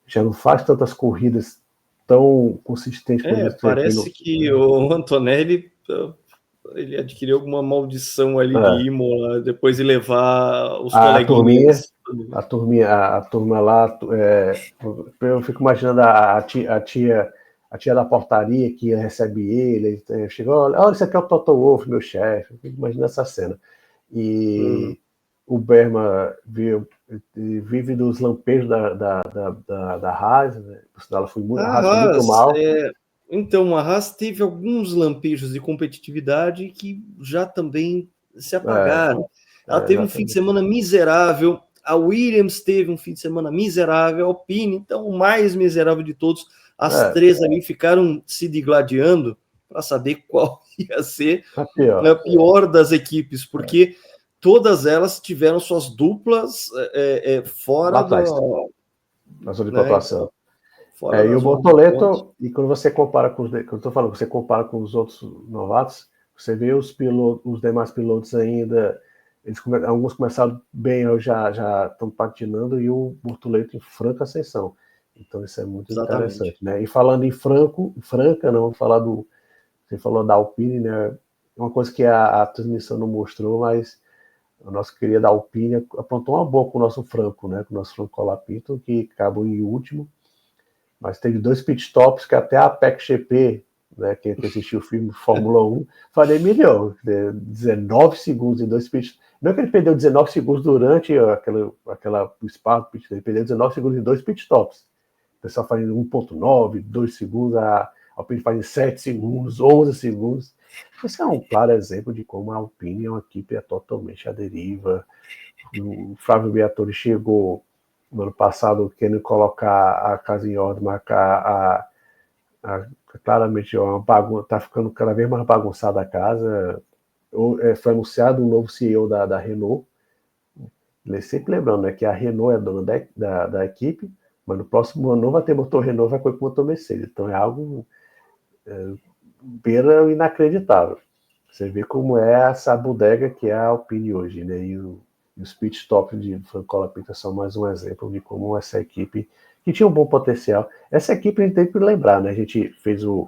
já não faz tantas corridas tão consistentes. Parece que o Antonelli ele adquiriu alguma maldição ali de Imola, depois de levar os coleguinhas a turma lá, eu fico imaginando a tia da portaria que recebe ele chegou, olha, isso aqui é o Toto Wolff, meu chefe, imagina essa cena. E o Berman vive dos lampejos da Haas, né? Ela foi muito, a Haas foi muito mal. Então, a Haas teve alguns lampejos de competitividade que já também se apagaram. Ela teve um fim de semana miserável, a Williams teve um fim de semana miserável, a Alpine, então, o mais miserável de todos. As três ali ficaram se digladiando para saber qual ia ser a pior das equipes, porque todas elas tiveram suas duplas fora da zona de pontuação. Fora e o Bortoleto, e quando você compara com você compara com os outros novatos, você vê os demais pilotos ainda, alguns começaram bem, já estão patinando, e o Bortoleto em franca ascensão. Então isso é muito interessante, né? E falando em franca, não, você falou da Alpine, né? Uma coisa que a transmissão não mostrou, mas o nosso querido da Alpine apontou uma boa com o nosso Franco, né? Com o nosso Franco Colapinto, que acabou em último. Mas teve 2 pitstops que até a PEC GP, né, quem assistiu o filme Fórmula 1, falei melhor, 19 segundos em 2 pitstops. Não é que ele perdeu 19 segundos durante o espaço, ele perdeu 19 segundos em 2 pitstops. O pessoal fazendo 1.9, 2 segundos, a Alpine fazendo 7 segundos, 11 segundos. Esse é um claro exemplo de como a Alpine é uma equipe totalmente à deriva. O Flávio Briatore chegou no ano passado querendo colocar a casa em ordem, marcar claramente uma bagunça, tá ficando cada vez mais bagunçada a casa. Foi anunciado um novo CEO da Renault. Sempre lembrando, né, que a Renault é dona da equipe, mas no próximo ano não vai ter motor Renault, vai correr com motor Mercedes. Então é algo beira inacreditável. Você vê como é essa bodega que é a Alpine hoje, né? E os pit stops de Franco Colapinto são mais um exemplo de como essa equipe, que tinha um bom potencial. Essa equipe a gente tem que lembrar, né? A gente fez um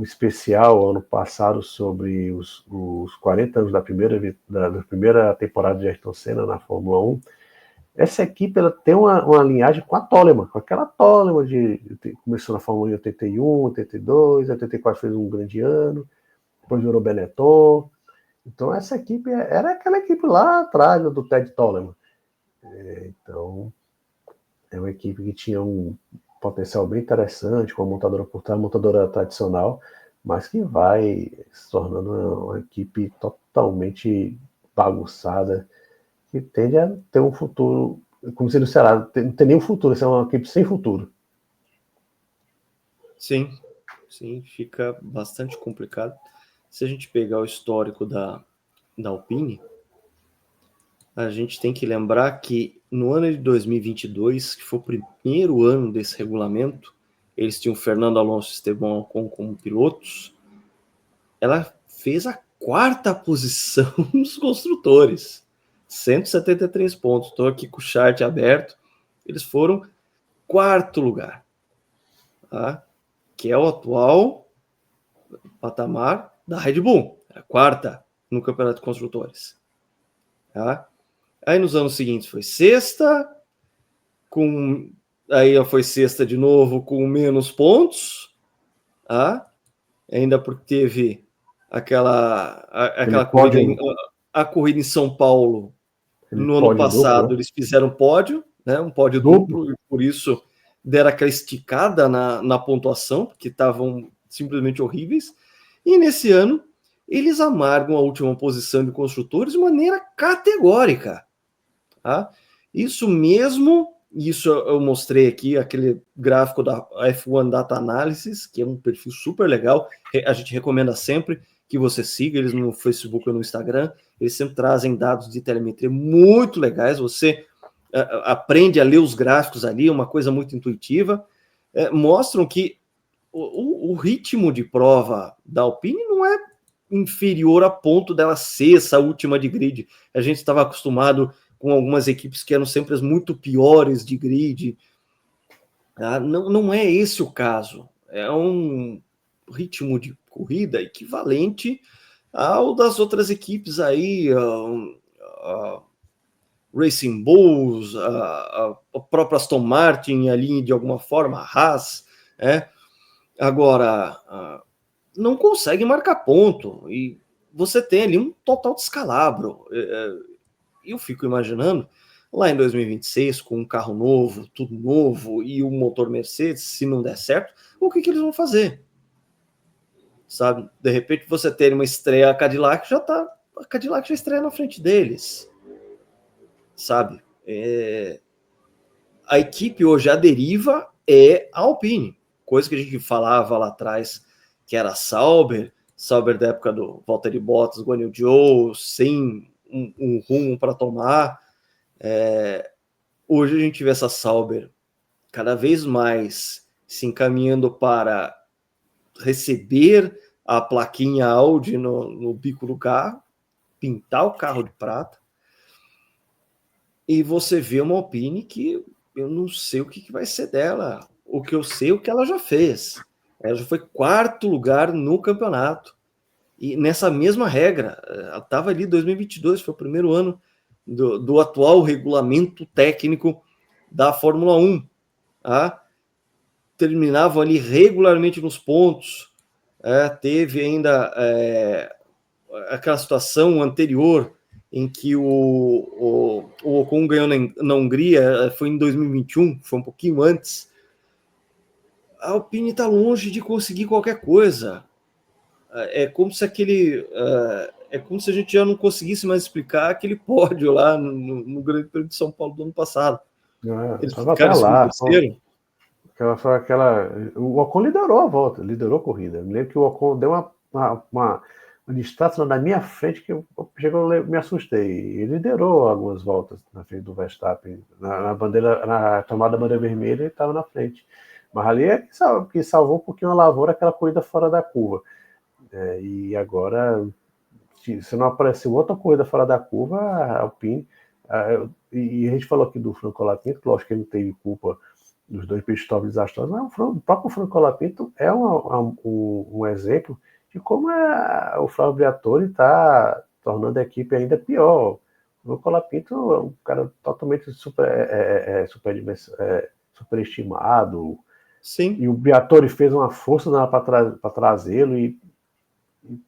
especial ano passado sobre os 40 anos da primeira temporada de Ayrton Senna na Fórmula 1. Essa equipe ela tem uma linhagem com a Toleman, com aquela Toleman começou na Fórmula 1 em 81, 82, 84 fez um grande ano, depois virou Benetton. Então essa equipe era aquela equipe lá atrás do Ted Toleman. Então é uma equipe que tinha um potencial bem interessante, com a montadora por trás, montadora tradicional, mas que vai se tornando uma equipe totalmente bagunçada, que tende a ter um futuro, como se no Ceará não tem nenhum futuro, isso é uma equipe sem futuro. Sim, fica bastante complicado. Se a gente pegar o histórico da Alpine, a gente tem que lembrar que no ano de 2022, que foi o primeiro ano desse regulamento, eles tinham Fernando Alonso e Esteban Ocon como pilotos, ela fez a 4ª posição nos construtores, 173 pontos. Estou aqui com o chart aberto, eles foram 4º lugar, tá? Que é o atual patamar da Red Bull, a 4ª no Campeonato de Construtores. Tá? Aí nos anos seguintes foi 6ª, aí foi 6ª de novo com menos pontos, tá? Ainda porque teve aquela corrida, a corrida em São Paulo no ano passado, duplo, eles fizeram pódio, né? Um pódio duplo, e por isso deram aquela esticada na pontuação, porque estavam simplesmente horríveis. E nesse ano, eles amargam a última posição de construtores de maneira categórica. Tá? Isso eu mostrei aqui, aquele gráfico da F1 Data Analysis, que é um perfil super legal. A gente recomenda sempre que você siga eles no Facebook ou no Instagram. Eles sempre trazem dados de telemetria muito legais. Você aprende a ler os gráficos ali, uma coisa muito intuitiva. Mostram que o ritmo de prova da Alpine não é inferior a ponto dela ser essa última de grid. A gente estava acostumado com algumas equipes que eram sempre as muito piores de grid. Não é esse o caso. É um ritmo de corrida equivalente ao das outras equipes aí, Racing Bulls, a própria Aston Martin ali de alguma forma, a Haas, agora não consegue marcar ponto, e você tem ali um total descalabro. Eu fico imaginando, lá em 2026, com um carro novo, tudo novo, e o motor Mercedes, se não der certo, o que eles vão fazer? Sabe? De repente você tem uma estreia, a Cadillac já estreia na frente deles. Sabe? A equipe hoje, a deriva é a Alpine, coisa que a gente falava lá atrás, que era Sauber da época do Valtteri Bottas, Guan Yu Zhou, sem um rumo para tomar. Hoje a gente vê essa Sauber cada vez mais se encaminhando para receber a plaquinha Audi no bico do carro, pintar o carro de prata, e você vê uma Alpine que eu não sei o que vai ser dela. O que eu sei é o que ela já fez. Ela já foi 4º lugar no campeonato. E nessa mesma regra, ela estava ali em 2022, foi o primeiro ano do atual regulamento técnico da Fórmula 1. Terminavam ali regularmente nos pontos. Teve ainda aquela situação anterior em que o Ocon ganhou na Hungria, foi em 2021, foi um pouquinho antes. A Alpine está longe de conseguir qualquer coisa. É como se a gente já não conseguisse mais explicar aquele pódio lá no Grande Prêmio de São Paulo do ano passado. Eles ficaram lá. O Ocon liderou a volta, liderou a corrida. Eu me lembro que o Ocon deu uma distância na minha frente que eu me assustei. Ele liderou algumas voltas na frente do Verstappen. Na tomada da bandeira vermelha, ele estava na frente. Mas ali é que salvou um pouquinho a lavoura, aquela corrida fora da curva. E agora, se não apareceu outra corrida fora da curva, a Alpine... E a gente falou aqui do Franco Colapinto, lógico que ele não teve culpa dos 2 pit stops desastrosos, mas o próprio Franco Colapinto é um exemplo de como o Flávio Briatore está tornando a equipe ainda pior. O Franco Colapinto é um cara totalmente superestimado. Sim. E o Briatore fez uma força para trazê-lo e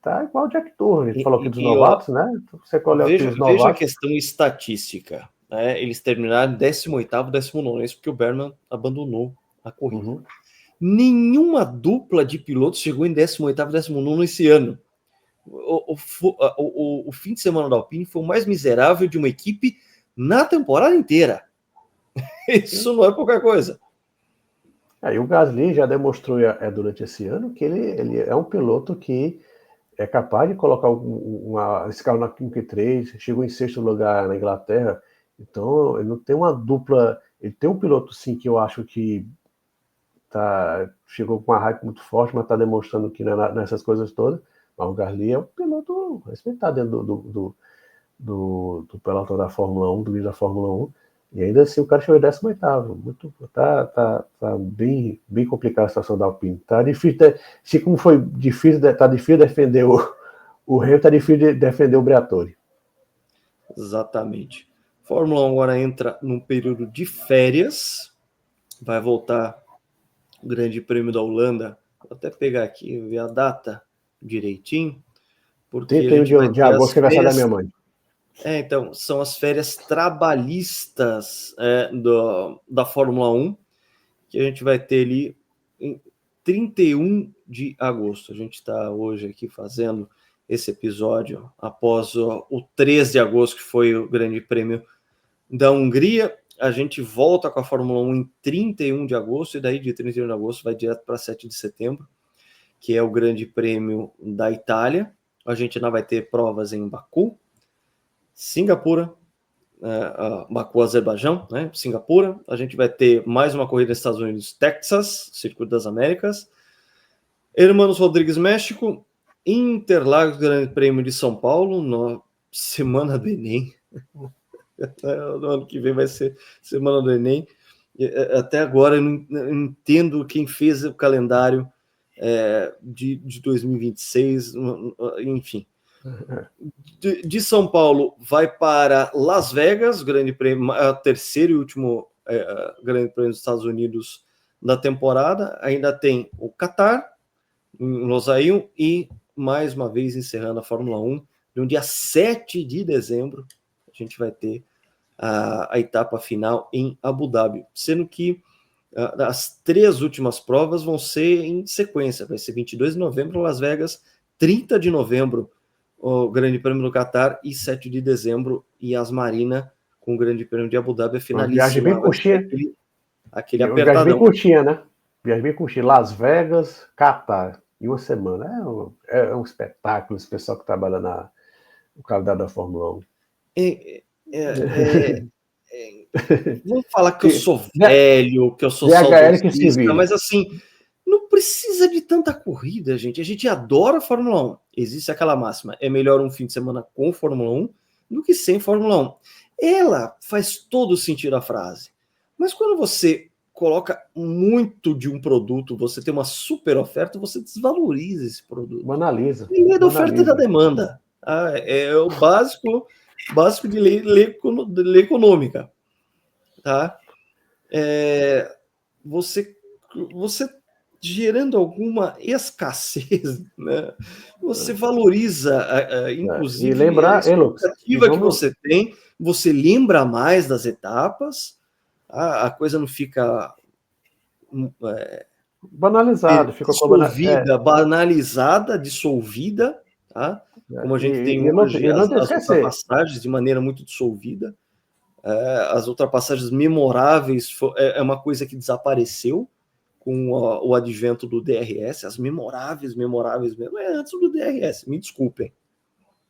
tá igual o Jack Turner. A gente falou aqui dos novatos, né? Você colheu aqui os novatos. Veja a questão estatística. Eles terminaram 18º, 19º, isso porque o Berman abandonou a corrida. Uhum. Nenhuma dupla de pilotos chegou em 18º, 19º esse ano. O fim de semana da Alpine foi o mais miserável de uma equipe na temporada inteira. Isso não é pouca coisa. E o Gasly já demonstrou durante esse ano que ele é um piloto que é capaz de colocar esse carro na Q3, chegou em 6º lugar na Inglaterra. Então, ele não tem uma dupla. Ele tem um piloto, sim, que eu acho que chegou com uma hype muito forte, mas está demonstrando que nessas coisas todas. Mas o Gasly é um piloto respeitado dentro do pelotão da Fórmula 1, do grid da Fórmula 1. E ainda assim o cara chegou em 18º. Tá bem complicada a situação da Alpine. Tá difícil, se como foi difícil, tá difícil defender o Hamilton, tá difícil defender o Briatore. Exatamente. Fórmula 1 agora entra num período de férias. Vai voltar o Grande Prêmio da Holanda. Vou até pegar aqui, ver a data direitinho. Porque 31 de agosto, que é aniversário da minha mãe. Então, são as férias trabalhistas da Fórmula 1, que a gente vai ter ali em 31 de agosto. A gente está hoje aqui fazendo esse episódio após o 3 de agosto, que foi o Grande Prêmio da Hungria. A gente volta com a Fórmula 1 em 31 de agosto, e daí de 31 de agosto vai direto para 7 de setembro, que é o Grande Prêmio da Itália. A gente ainda vai ter provas em Baku, Singapura, Baku, Azerbaijão, né? Singapura. A gente vai ter mais uma corrida nos Estados Unidos, Texas, Circuito das Américas. Hermanos Rodrigues, México. Interlagos, Grande Prêmio de São Paulo, na semana do Enem. No ano que vem vai ser semana do Enem. Até agora eu não entendo quem fez o calendário de 2026, enfim. De São Paulo vai para Las Vegas, grande prêmio, terceiro e último grande prêmio dos Estados Unidos da temporada. Ainda tem o Qatar, em Losail, e mais uma vez encerrando a Fórmula 1, no dia 7 de dezembro, a gente vai ter a etapa final em Abu Dhabi, sendo que as 3 últimas provas vão ser em sequência, vai ser 22 de novembro Las Vegas, 30 de novembro o Grande Prêmio do Qatar e 7 de dezembro Yas Marina com o Grande Prêmio de Abu Dhabi, a finalíssima. Viagem bem curtinha. Aquele apertadão. Viagem bem curtinha, né? Viagem bem curtinha. Las Vegas, Qatar, em uma semana. É um espetáculo esse pessoal que trabalha no calendário da Fórmula 1. Vamos falar que eu sou velho, que eu sou saudosista, mas assim, não precisa de tanta corrida, gente. A gente adora a Fórmula 1. Existe aquela máxima, é melhor um fim de semana com Fórmula 1 do que sem Fórmula 1. Ela faz todo sentido a frase. Mas quando você coloca muito de um produto, você tem uma super oferta, você desvaloriza esse produto. Banaliza. Lei da oferta e da demanda. É o básico de lei econômica. Tá? Você gerando alguma escassez, né? Você valoriza, inclusive, e lembrar, a expectativa que você tem, você lembra mais das etapas, a coisa não fica banalizada, fica dissolvida, banalizada, dissolvida, tá? Como a gente tem hoje as ultrapassagens de maneira muito dissolvida. As ultrapassagens memoráveis é uma coisa que desapareceu com o advento do DRS, as memoráveis mesmo, antes do DRS, me desculpem.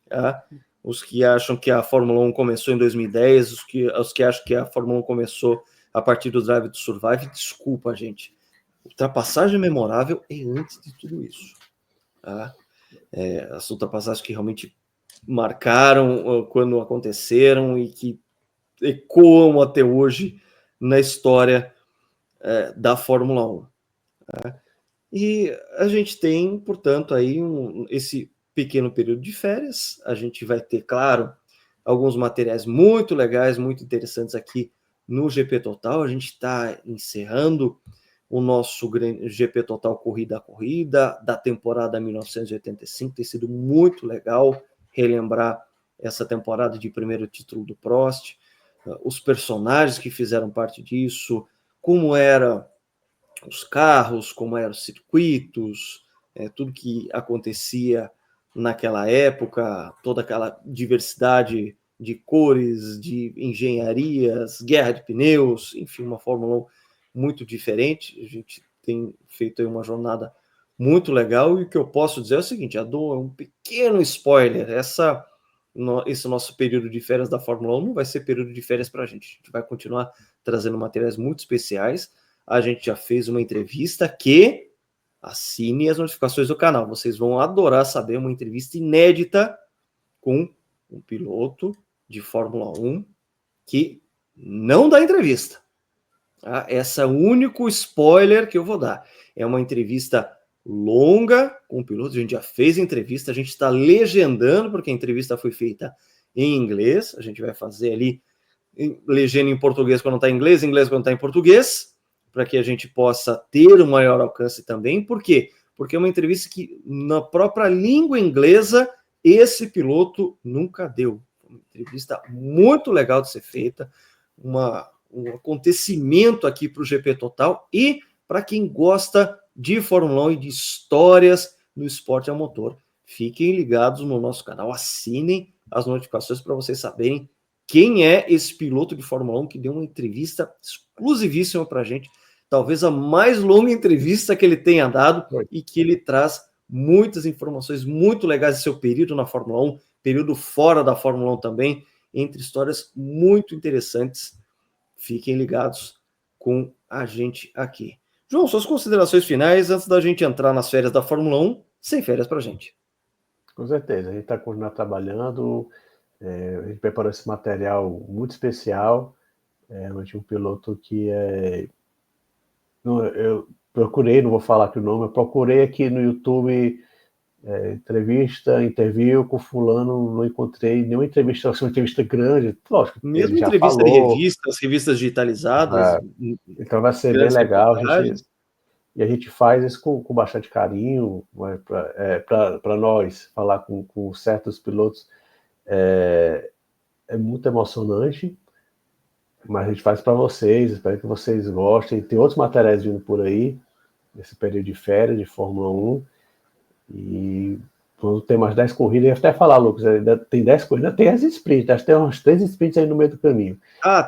Tá? Os que acham que a Fórmula 1 começou em 2010, os que acham que a Fórmula 1 começou a partir do Drive to Survive, desculpa, gente. Ultrapassagem memorável é antes de tudo isso. Tá? As ultrapassagens que realmente marcaram quando aconteceram e que ecoam até hoje na história da Fórmula 1. Tá? E a gente tem, portanto, aí esse pequeno período de férias. A gente vai ter, claro, alguns materiais muito legais, muito interessantes aqui no GP Total. A gente está encerrando o nosso GP Total Corrida a Corrida da temporada 1985. Tem sido muito legal relembrar essa temporada de primeiro título do Prost, os personagens que fizeram parte disso, como eram os carros, como eram os circuitos, tudo que acontecia naquela época, toda aquela diversidade de cores, de engenharias, guerra de pneus, enfim, uma Fórmula 1 muito diferente. A gente tem feito aí uma jornada muito legal, e o que eu posso dizer é o seguinte, dou um pequeno spoiler, esse nosso período de férias da Fórmula 1 não vai ser período de férias para a gente vai continuar trazendo materiais muito especiais. A gente já fez uma entrevista que assine as notificações do canal, vocês vão adorar saber, uma entrevista inédita com um piloto de Fórmula 1 que não dá entrevista. Tá? Esse é o único spoiler que eu vou dar. É uma entrevista longa com o piloto, a gente já fez entrevista, a gente está legendando, porque a entrevista foi feita em inglês, a gente vai fazer ali legenda em português quando está em inglês quando está em português, para que a gente possa ter um maior alcance também. Por quê? Porque é uma entrevista que, na própria língua inglesa, esse piloto nunca deu. Uma entrevista muito legal de ser feita, um acontecimento aqui para o GP Total e para quem gosta de Fórmula 1 e de histórias do esporte a motor. Fiquem ligados no nosso canal, assinem as notificações para vocês saberem quem é esse piloto de Fórmula 1 que deu uma entrevista exclusivíssima para a gente, talvez a mais longa entrevista que ele tenha dado, e que ele traz muitas informações muito legais do seu período na Fórmula 1, período fora da Fórmula 1 também, entre histórias muito interessantes. Fiquem ligados com a gente aqui. João, suas considerações finais antes da gente entrar nas férias da Fórmula 1, sem férias para a gente. Com certeza, a gente está continuando trabalhando, a gente preparou esse material muito especial, eu tinha um piloto que eu procurei, não vou falar aqui o nome, eu procurei aqui no YouTube interview com fulano, não encontrei nenhuma entrevista, uma entrevista grande, lógico, Mesmo ele já entrevista de falou, revistas digitalizadas, então vai ser bem grandes legal, reportagens. e a gente faz isso com bastante carinho, para nós, falar com certos pilotos é muito emocionante, mas a gente faz para vocês, espero que vocês gostem, tem outros materiais vindo por aí, nesse período de férias, de Fórmula 1, e quando tem mais 10 corridas, eu ia até falar, Lucas, ainda tem 10 corridas, tem as sprints, acho que tem umas 3 sprints aí no meio do caminho.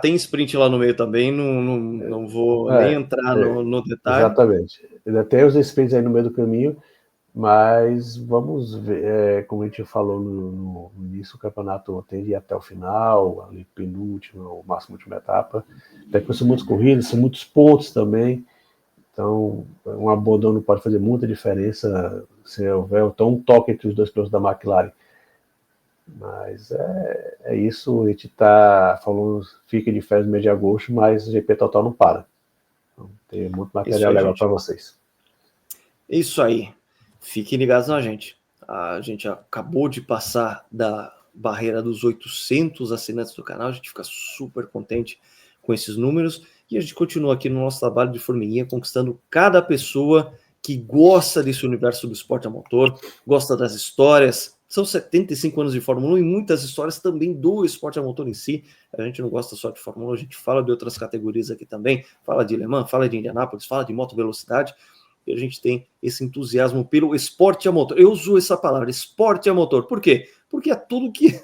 Tem sprint lá no meio também, não vou nem entrar no detalhe. Exatamente. Ainda tem os sprints aí no meio do caminho, mas vamos ver, como a gente falou no início, o campeonato tende a ir até o final, ali penúltima, ou máximo última etapa. Depois são muitas corridas, são muitos pontos também. Então, um abandono pode fazer muita diferença se houver então um toque entre os dois pilotos da McLaren. Mas é isso, a gente está falando, fica de férias no mês de agosto, mas o GP Total não para. Então, tem muito material Aí, legal para vocês. Isso aí. Fiquem ligados na gente. A gente acabou de passar da barreira dos 800 assinantes do canal. A gente fica super contente com esses números. E a gente continua aqui no nosso trabalho de formiguinha, conquistando cada pessoa que gosta desse universo do esporte a motor, gosta das histórias. São 75 anos de Fórmula 1 e muitas histórias também do esporte a motor em si. A gente não gosta só de Fórmula 1, a gente fala de outras categorias aqui também. Fala de Le Mans, fala de Indianápolis, fala de moto velocidade. E a gente tem esse entusiasmo pelo esporte a motor. Eu uso essa palavra, esporte a motor. Por quê? Porque é tudo que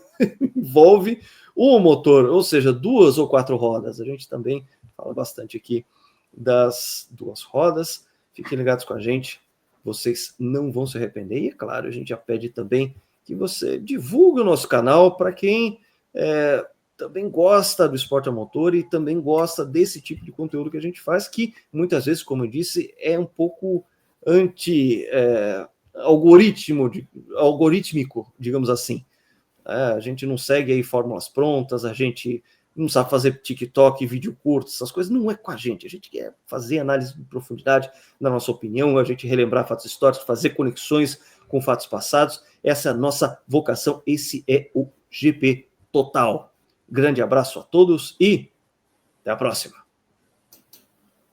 envolve o motor, ou seja, 2 ou 4 rodas. A gente também fala bastante aqui das 2 rodas. Fiquem ligados com a gente, vocês não vão se arrepender. E, é claro, a gente já pede também que você divulgue o nosso canal para quem também gosta do esporte a motor e também gosta desse tipo de conteúdo que a gente faz, que muitas vezes, como eu disse, é um pouco algorítmico, digamos assim. A gente não segue aí fórmulas prontas, a gente não sabe fazer TikTok, vídeo curto, essas coisas, não é com a gente quer fazer análise de profundidade, na nossa opinião, a gente relembrar fatos históricos, fazer conexões com fatos passados, essa é a nossa vocação, esse é o GP Total. Grande abraço a todos e até a próxima.